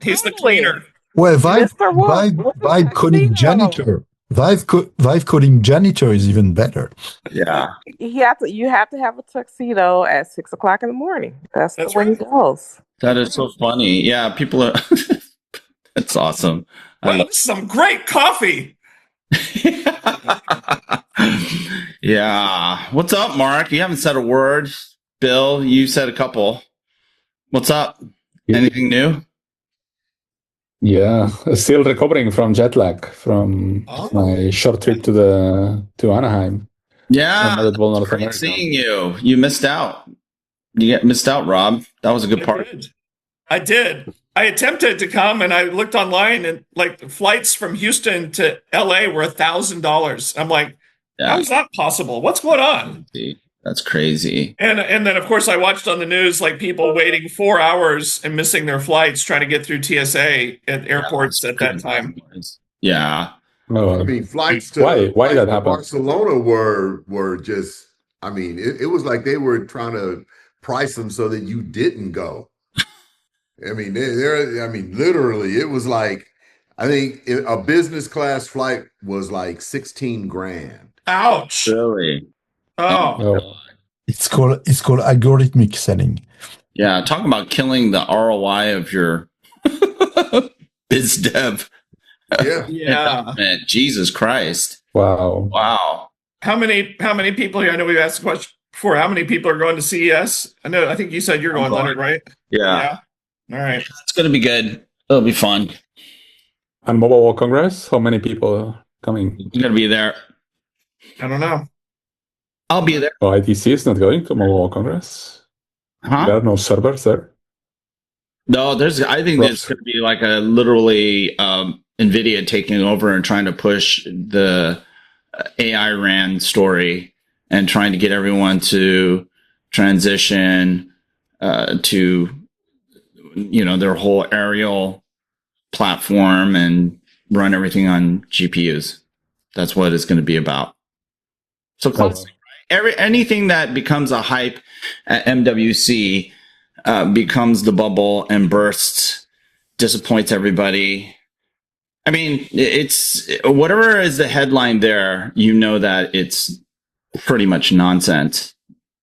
He's the cleaner. Well, vibe coding janitor. Vibe coding janitor is even better. Yeah. You have to have a tuxedo at 6 o'clock in the morning. That's the way it goes. That is so funny. Yeah, people are. That's awesome. Well, this is some great coffee. Yeah. What's up, Mark? You haven't said a word. Bill, you said a couple. What's up? Anything new? Yeah, still recovering from jet lag from my short trip to Anaheim. Yeah, great seeing you. You missed out. You missed out, Rob. That was a good part. I did. I attempted to come, and I looked online, and like flights from Houston to LA were $1,000. I'm like, how is that possible? What's going on? That's crazy. And then, of course, I watched on the news like people waiting 4 hours and missing their flights trying to get through TSA at airports at that time. Yeah. Oh, I mean, flights to why that happened? Barcelona were just. I mean, it was like they were trying to price them so that you didn't go. I mean, I mean, literally, it was like, I think a business class flight was like 16 grand. Ouch. Really? Oh. Oh, It's called algorithmic selling. Yeah, talk about killing the ROI of your biz dev. Yeah. Yeah. Man, Jesus Christ. wow. Wow. How many people here? I know we've asked the question before. How many people are going to CES? I think you said you're I'm going, going. Leonard, right? Yeah. All right. It's going to be good. It'll be fun. And Mobile World Congress, how many people are coming? You're going to be there. I don't know. I'll be there. Oh, ITC is not going to Mobile World Congress. There Huh? are no servers there. No, I think there's going to be like a literally NVIDIA taking over and trying to push the AI RAN story and trying to get everyone to transition to, their whole aerial platform and run everything on GPUs. That's what it's going to be about. So classic, right? Anything that becomes a hype at MWC becomes the bubble and bursts, disappoints everybody. I mean, it's whatever is the headline there, that it's pretty much nonsense.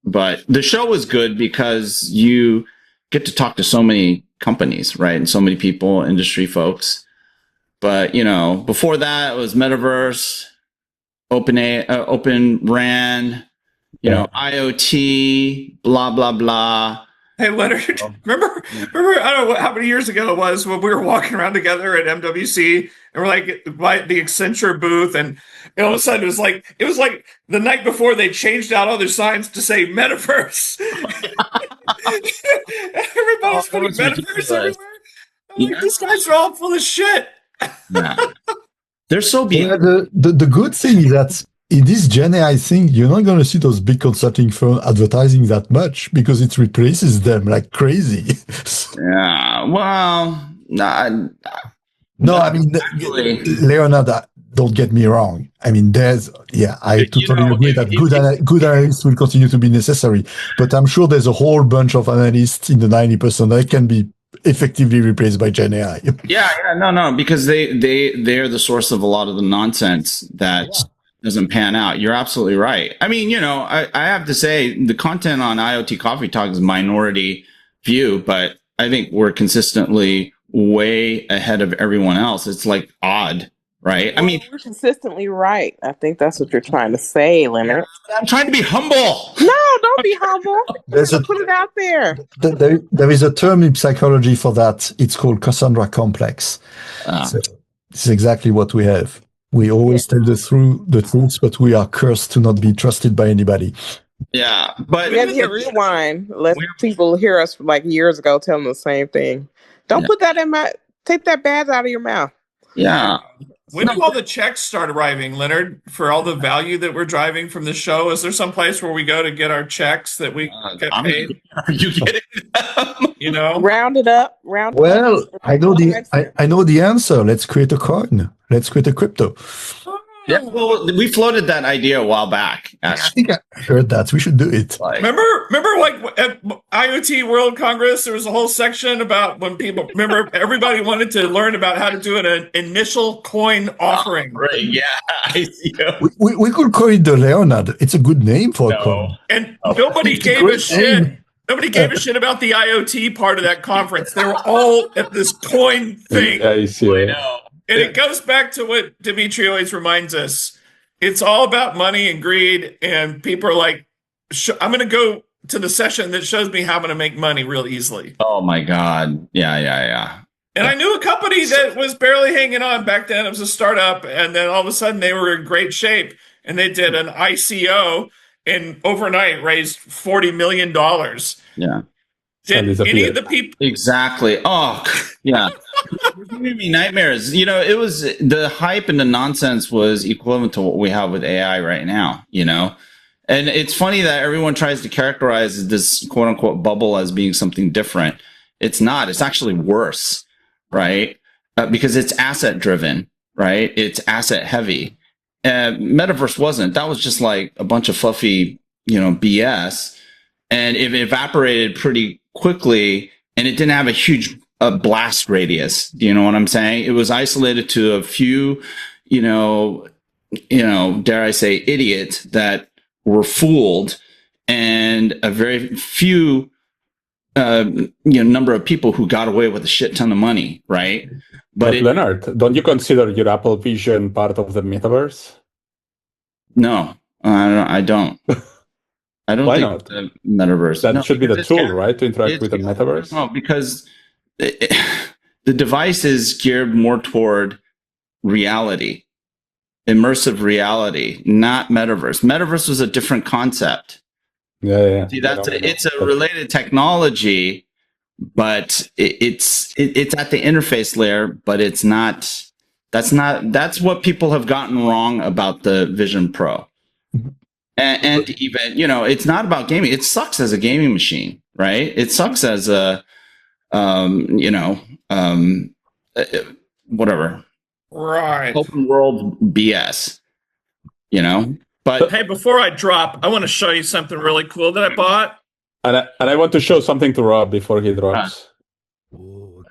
But the show was good because you get to talk to so many companies, right? And so many people, industry folks. But, before that it was Metaverse, Open RAN, IoT, blah, blah, blah. Hey, Leonard, remember, I don't know how many years ago it was when we were walking around together at MWC and we're like by the Accenture booth and all of a sudden it was like the night before they changed out all their signs to say metaverse. Everybody's putting metaverse everywhere. I'm like, these guys are all full of shit. Yeah. They're so beautiful. Yeah, the good thing is that in this Gen AI thing, you're not going to see those big consulting firms advertising that much because it replaces them like crazy. Yeah. Well, No, I mean, Leonard, don't get me wrong. I mean, I totally agree that good analysts will continue to be necessary. But I'm sure there's a whole bunch of analysts in the 90% that can be effectively replaced by Gen AI. No, because they're the source of a lot of the nonsense that doesn't pan out. You're absolutely right. I mean, I have to say the content on IoT Coffee Talk is minority view, but I think we're consistently way ahead of everyone else. It's like odd, right? I mean, we're consistently right. I think that's what you're trying to say, Leonard. I'm trying to be humble. No, don't be humble. Put it out there. There is a term in psychology for that. It's called Cassandra Complex. So it's exactly what we have. We always tell the truth, but we are cursed to not be trusted by anybody. Yeah, but we have to hit rewind. Let people hear us like years ago telling the same thing. Don't put that take that bad out of your mouth. Yeah. When do all the checks start arriving, Leonard, for all the value that we're driving from the show? Is there some place where we go to get our checks that we get paid? Are you getting them? Round it up. Well, I know the answer. Let's create a coin. Let's create a crypto. Yeah, well, we floated that idea a while back. I think I heard that. We should do it. Remember, like at IoT World Congress, there was a whole section about when people everybody wanted to learn about how to do an initial coin offering. Right? Yeah, ICO. We could call it the Leonard. It's a good name for a coin. And nobody gave a shit. Nobody gave a shit about the IoT part of that conference. They were all at this coin thing. ICO. I know. And it goes back to what Dimitri always reminds us. It's all about money and greed. And people are like, I'm going to go to the session that shows me how I'm going to make money real easily. Oh, my God. Yeah. And I knew a company that was barely hanging on back then. It was a startup. And then all of a sudden they were in great shape. And they did an ICO and overnight raised $40 million. Yeah. Did any of the people... Exactly. Oh, yeah. It gave me nightmares. It was the hype and the nonsense was equivalent to what we have with AI right now, And it's funny that everyone tries to characterize this quote unquote bubble as being something different. It's not. It's actually worse, right? Because it's asset driven, right? It's asset heavy. Metaverse wasn't. That was just like a bunch of fluffy, BS. And it evaporated pretty quickly and it didn't have a huge a blast radius. Do you know what I'm saying? It was isolated to a few, dare I say, idiots that were fooled, and a very few, number of people who got away with a shit ton of money, right? But Leonard, don't you consider your Apple Vision part of the metaverse? No, I don't. I don't Why think not? the metaverse. That should be the tool, right, to interact with the metaverse? No, because the device is geared more toward reality, immersive reality, not metaverse. Metaverse was a different concept. Yeah. See, it's a related technology, but it's at the interface layer, but it's not. That's what people have gotten wrong about the Vision Pro. And even, it's not about gaming. It sucks as a gaming machine, right? It sucks as a, whatever. Right. Open world BS, But hey, before I drop, I want to show you something really cool that I bought. And I want to show something to Rob before he drops.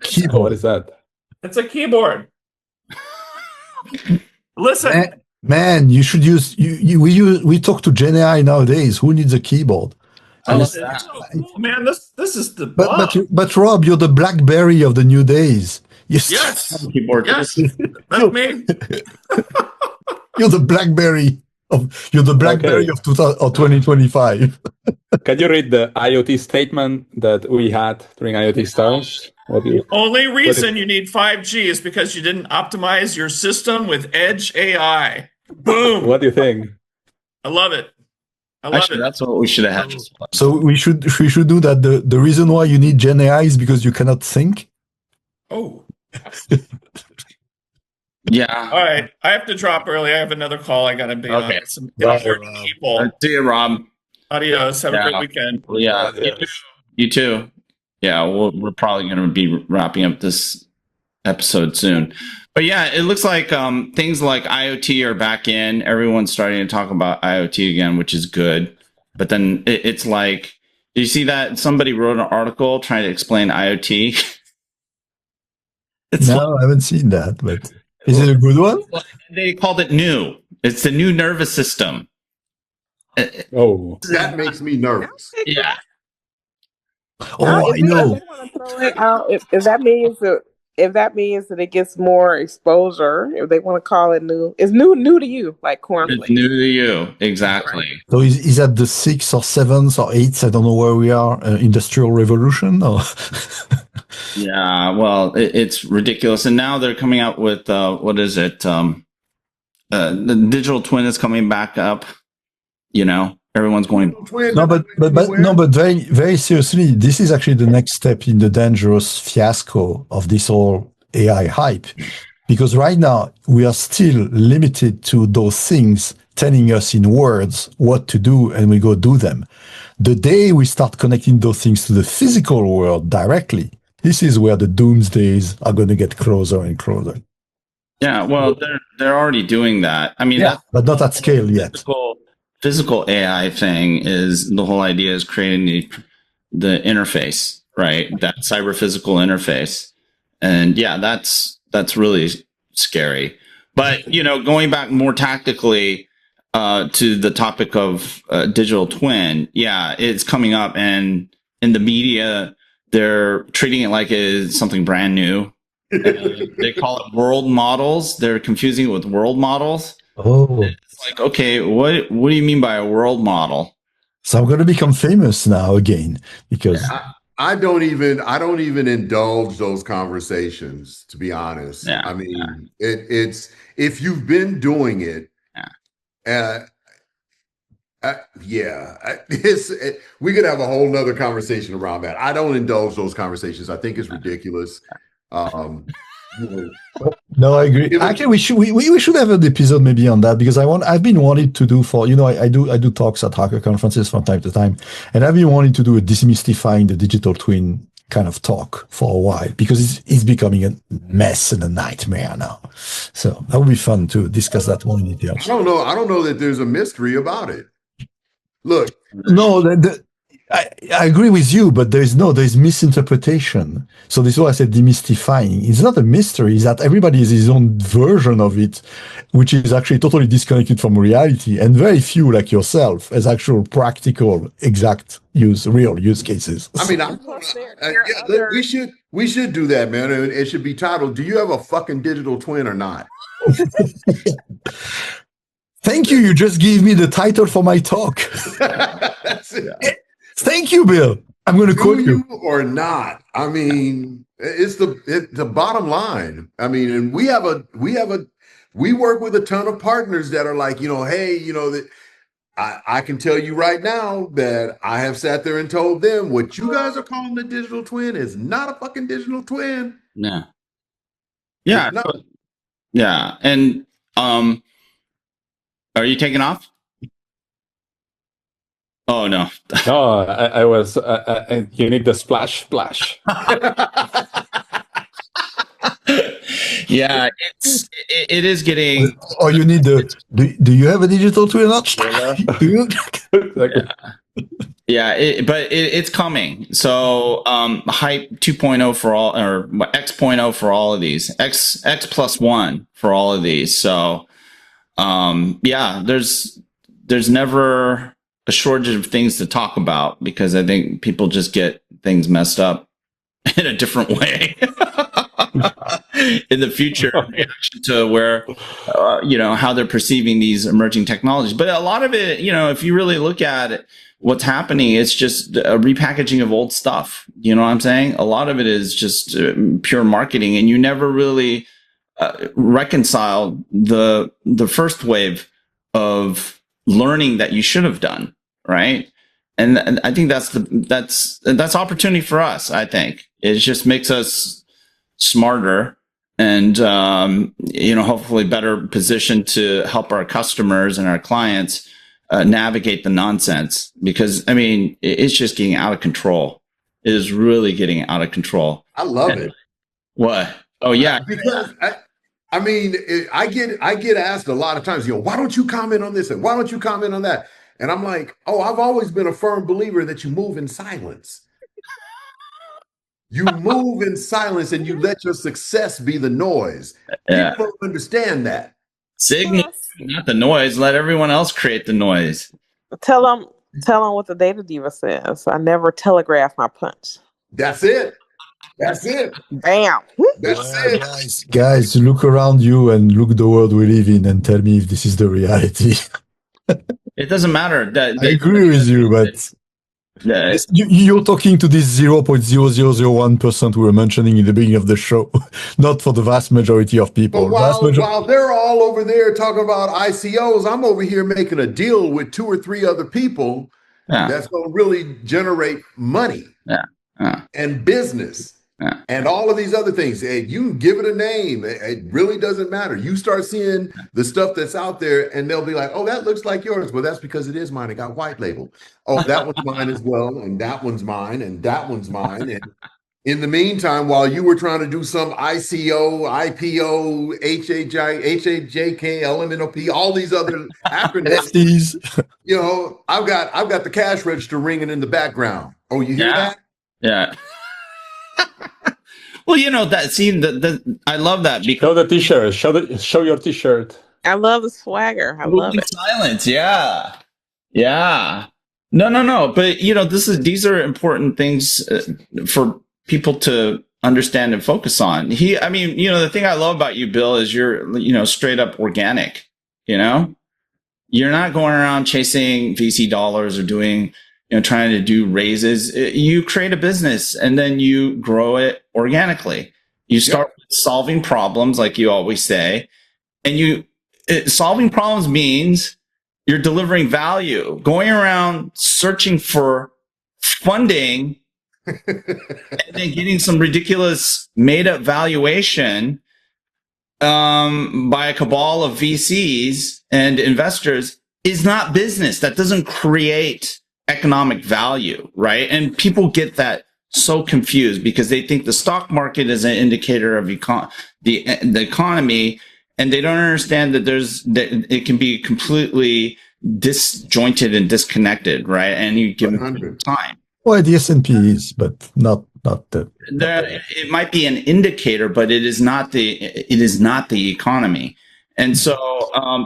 Keyboard. What is that? It's a keyboard. Listen. Man, you should use we talk to Gen AI nowadays. Who needs a keyboard? It's so cool, man. This is the but Rob, you're the BlackBerry of the new days. Yes. Keyboard. Yes. That's me. You're the BlackBerry of 2025. Can you read the IoT statement that we had during IoT Stars? Only reason you need 5G is because you didn't optimize your system with Edge AI. Boom. What do you think? I love it. Actually, that's what we should have had. So we should do that. The reason why you need Gen AI is because you cannot think. Oh. Yeah. All right. I have to drop early. I have another call I got to be on. Some people. See you, Rob. Adios. Have a great weekend. Yeah. You too. Yeah. We're probably going to be wrapping up this episode soon. But yeah, it looks like things like IoT are back in. Everyone's starting to talk about IoT again, which is good. But then it's like, did you see that? Somebody wrote an article trying to explain IoT. I haven't seen that, but is it a good one? They called it new. It's the new nervous system. Oh, that makes me nervous. Yeah. Oh, I know. If that means that it gets more exposure, if they want to call it new, it's new to you, like cornflakes. It's new to you, exactly. So is that the 6th or 7th or 8th? I don't know where we are. Industrial revolution? Or? Yeah, well, it's ridiculous. And now they're coming out with what is it? The digital twin is coming back up. Everyone's going. No, but very, very seriously, this is actually the next step in the dangerous fiasco of this whole AI hype, because right now we are still limited to those things telling us in words what to do, and we go do them. The day we start connecting those things to the physical world directly, this is where the doomsdays are going to get closer and closer. Yeah, well, they're already doing that. I mean, but not at scale yet. Physical AI thing is the whole idea is creating the interface, right? That cyber physical interface. And yeah, that's really scary. But, going back more tactically to the topic of digital twin, yeah, it's coming up, and in the media, they're treating it like it's something brand new. They call it world models. They're confusing it with world models. Oh. It's like, okay, what do you mean by a world model? So I'm going to become famous now again because I don't even indulge those conversations, to be honest. Yeah, I mean, it's if you've been doing it, we could have a whole nother conversation around that. I don't indulge those conversations. I think it's ridiculous. No, I agree. Actually, we should have an episode maybe on that, because I've been wanting to do I do talks at hacker conferences from time to time, and I've been wanting to do a demystifying the digital twin kind of talk for a while, because it's becoming a mess and a nightmare now. So that would be fun to discuss that more in detail. I don't know that there's a mystery about it. Look, no, I agree with you, but there's misinterpretation. So this is why I said demystifying. It's not a mystery, it's that everybody has his own version of it, which is actually totally disconnected from reality. And very few like yourself has actual practical, exact real use cases. I mean, we should do that, man. It should be titled, "Do you have a fucking digital twin or not?" Thank you. You just gave me the title for my talk. That's it. Thank you, Bill. I'm going to quote you. Or not. I mean, it's the bottom line. I mean, and we work with a ton of partners that are like, hey, that I can tell you right now that I have sat there and told them what you guys are calling the digital twin is not a fucking digital twin. No. Yeah. Yeah. And are you taking off? Oh no. No, I was. You need the splash. Yeah, it is getting. Or you need the. Do you have a digital twin? But it's coming. So hype 2.0 for all, or X.0 for all of these. X plus 1 for all of these. So there's never a shortage of things to talk about, because I think people just get things messed up in a different way in the future to where, how they're perceiving these emerging technologies. But a lot of it, if you really look at it, what's happening, it's just a repackaging of old stuff. You know what I'm saying? A lot of it is just pure marketing, and you never really reconcile the first wave of learning that you should have done, right? And I think that's opportunity for us. I think it just makes us smarter and hopefully better positioned to help our customers and our clients navigate the nonsense, because I mean it's just getting out of control. It is really getting out of control. I love it. What? Oh yeah, because I get asked a lot of times, why don't you comment on this and why don't you comment on that? And I'm like, I've always been a firm believer that you move in silence. You move in silence and you let your success be the noise. Yeah. People don't understand that. Signal, not the noise. Let everyone else create the noise. Tell them what the data diva says. I never telegraph my punch. That's it. Bam. That's it. Guys, look around you and look the world we live in and tell me if this is the reality. It doesn't matter. I agree with you, but you're talking to this 0.0001% we were mentioning in the beginning of the show, not for the vast majority of people. But while they're all over there talking about ICOs, I'm over here making a deal with 2 or 3 other people that's going to really generate money and business. And all of these other things. You can give it a name. It really doesn't matter. You start seeing the stuff that's out there and they'll be like, oh, that looks like yours. Well, that's because it is mine. It got white labeled. Oh, that one's mine as well. And that one's mine. And that one's mine. And in the meantime, while you were trying to do some ICO, IPO, HAJK, LMNOP, all these other acronyms, I've got the cash register ringing in the background. Oh, you hear that? Yeah. Well, that. See, I love that. Show the T-shirt. Show your T-shirt. I love the swagger. I love it. Silence. Yeah. No. But these are important things for people to understand and focus on. The thing I love about you, Bill, is you're straight up organic. You're not going around chasing VC dollars or doing. Trying to do raises. You create a business and then you grow it organically. You start solving problems, like you always say, and solving problems means you're delivering value. Going around searching for funding and then getting some ridiculous made-up valuation by a cabal of VCs and investors is not business. That doesn't create economic value, right? And people get that so confused because they think the stock market is an indicator of the economy, and they don't understand that it can be completely disjointed and disconnected, right? And you give them time. Well, the S&P is, but not the. It might be an indicator, but it is not the economy. And so,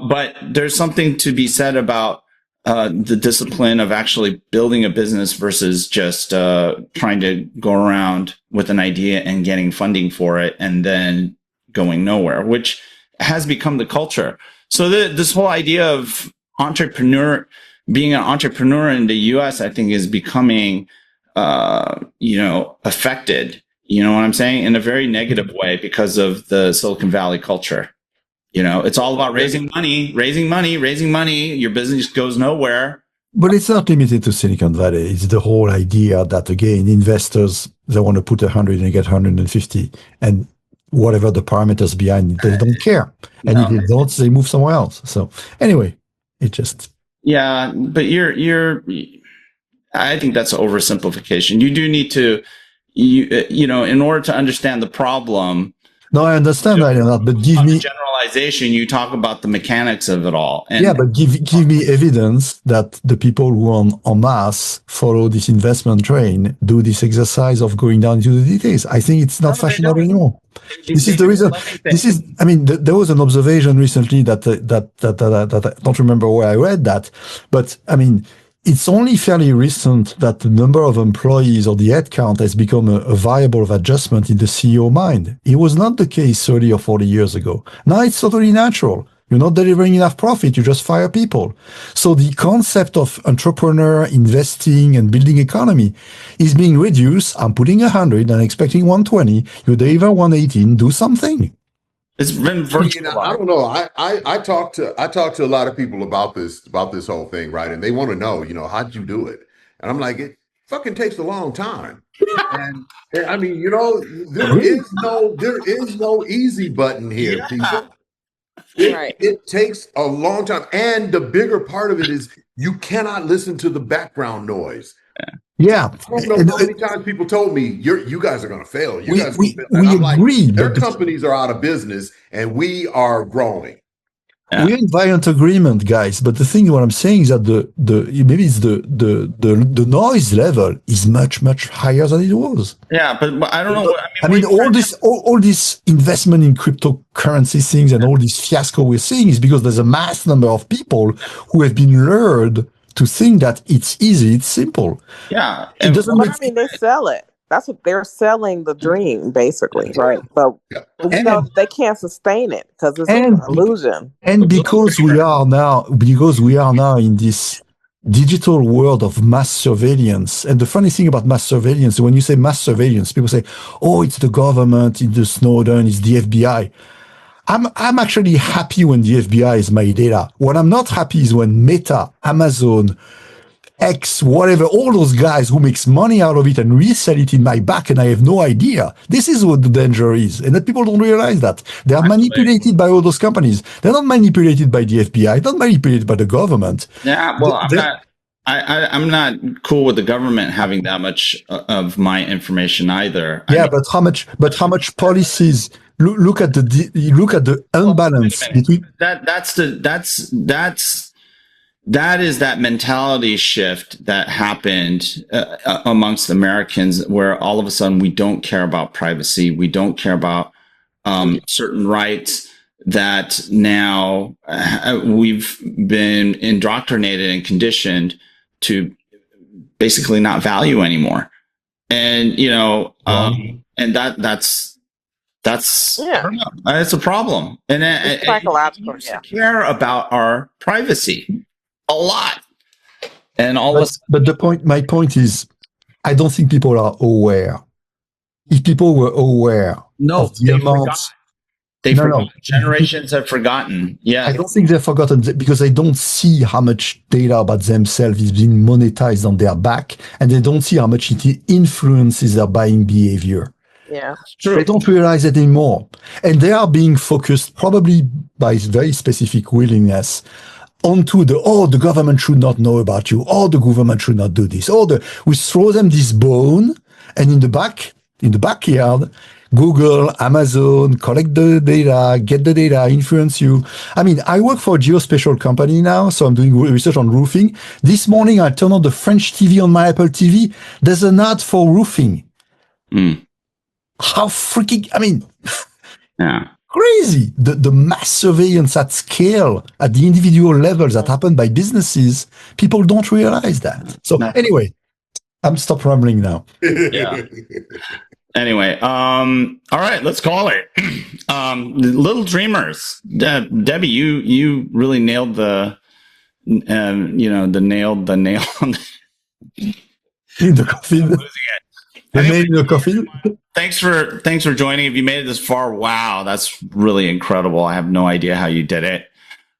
but there's something to be said about the discipline of actually building a business versus just trying to go around with an idea and getting funding for it and then going nowhere, which has become the culture. So this whole idea of being an entrepreneur in the US, I think, is becoming, affected. You know what I'm saying? In a very negative way because of the Silicon Valley culture. It's all about raising money. Your business goes nowhere. But it's not limited to Silicon Valley. It's the whole idea that, again, investors, they want to put 100 and get 150, and whatever the parameters behind it, they don't care. And if they don't, they move somewhere else. So anyway, it just. Yeah, but I think that's an oversimplification. You do need to, in order to understand the problem. No, I understand that, Leonard, but give me generalization. You talk about the mechanics of it all. But give me evidence that the people who en masse follow this investment train do this exercise of going down into the details. I think it's not fashionable anymore. This is the reason. There was an observation recently that I don't remember where I read that, but it's only fairly recent that the number of employees or the headcount has become a variable of adjustment in the CEO mind. It was not the case 30 or 40 years ago. Now it's totally natural. You're not delivering enough profit, you just fire people. So the concept of entrepreneur, investing, and building economy is being reduced. I'm putting 100 and expecting 120. You deliver 118, do something. It's been virtual. I don't know. I talk to a lot of people about this whole thing, right? And they want to know, how'd you do it? And I'm like, it fucking takes a long time. And there is no easy button here, people. It takes a long time. And the bigger part of it is you cannot listen to the background noise. Yeah. I don't know how many times people told me, you guys are going to fail. You guys are going to fail. We agree. Like, their companies are out of business and we are growing. Yeah. We're in violent agreement, guys. But the thing, what I'm saying is that the noise level is much, much higher than it was. Yeah, but I don't know. All this investment in cryptocurrency things and all this fiasco we're seeing is because there's a mass number of people who have been lured to think that it's easy, it's simple. Yeah. They sell it. That's what they're selling, the dream, basically, right? But they can't sustain it because it's an illusion. And because we are now in this digital world of mass surveillance, and the funny thing about mass surveillance, when you say mass surveillance, people say, "Oh, it's the government, it's the Snowden, it's the FBI." I'm actually happy when the FBI is my data. What I'm not happy is when Meta, Amazon, X, whatever, all those guys who makes money out of it and resell it in my back and I have no idea. This is what the danger is. And that people don't realize that. They are manipulated by all those companies. They're not manipulated by the FBI, not manipulated by the government. Yeah, well, I'm not cool with the government having that much of my information either. But how much policies? Look at the unbalance between that is that mentality shift that happened amongst Americans, where all of a sudden we don't care about privacy, we don't care about certain rights that now we've been indoctrinated and conditioned to basically not value anymore, and and that's it's a problem, and it's psychological. We care about our privacy a lot, and all this. But my point is, I don't think people are aware. If people were aware of the amounts. Generations have forgotten. Yeah, I don't think they've forgotten because they don't see how much data about themselves is being monetized on their back, and they don't see how much it influences their buying behavior. Yeah, true. They don't realize it anymore, and they are being focused probably by very specific willingness onto the government should not know about you, the government should not do this, we throw them this bone, and in the back in the backyard, Google, Amazon, collect the data, get the data, influence you. I mean, I work for a geospatial company now, so I'm doing research on roofing. This morning, I turned on the French TV on my Apple TV. There's an ad for roofing. How freaking, I mean, crazy. The mass surveillance at scale, at the individual levels that happen by businesses, people don't realize that. So anyway, I'm stop rambling now. Yeah. Anyway, all right, let's call it. Little Dreamers. Debbie, you really nailed the nail on the in the coffee. The coffee. Thanks for joining. If you made it this far, wow, that's really incredible. I have no idea how you did it.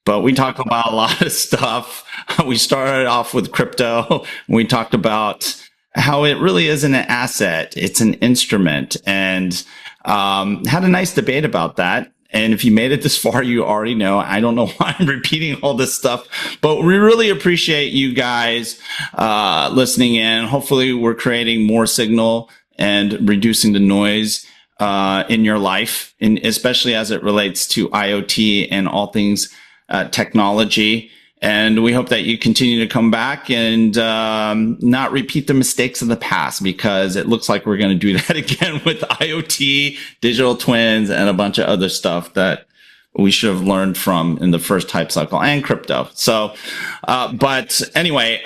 But we talked about a lot of stuff. We started off with crypto. We talked about how it really isn't an asset. It's an instrument, and had a nice debate about that. And if you made it this far, you already know. I don't know why I'm repeating all this stuff, but we really appreciate you guys listening in. Hopefully we're creating more signal and reducing the noise in your life, and especially as it relates to IoT and all things technology. And we hope that you continue to come back and not repeat the mistakes of the past, because it looks like we're going to do that again with IoT, digital twins, and a bunch of other stuff that we should have learned from in the first hype cycle, and crypto. So, but anyway,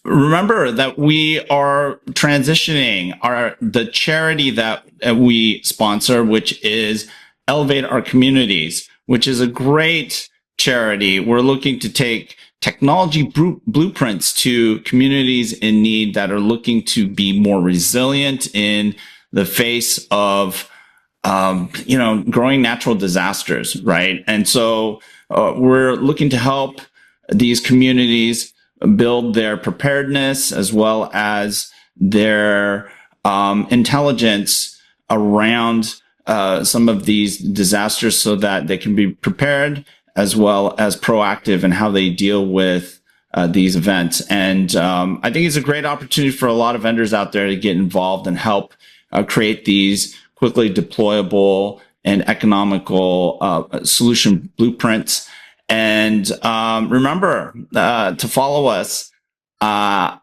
remember that we are transitioning the charity that we sponsor, which is Elevate Our Communities, which is a great charity. We're looking to take technology blueprints to communities in need that are looking to be more resilient in the face of growing natural disasters, right? And so we're looking to help these communities build their preparedness as well as their intelligence around some of these disasters, so that they can be prepared as well as proactive in how they deal with these events. And I think it's a great opportunity for a lot of vendors out there to get involved and help create these quickly deployable and economical solution blueprints. And remember to follow us on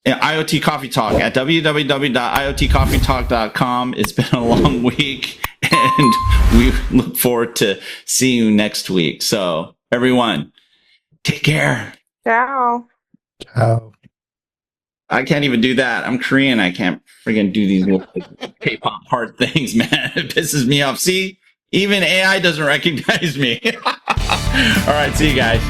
IoT Coffee Talk at www.iotcoffeetalk.com. It's been a long week, and we look forward to seeing you next week. So everyone, take care. Ciao. Ciao. I can't even do that. I'm Korean. I can't friggin' do these little K-pop hard things, man. It pisses me off. See, even AI doesn't recognize me. All right, see you guys.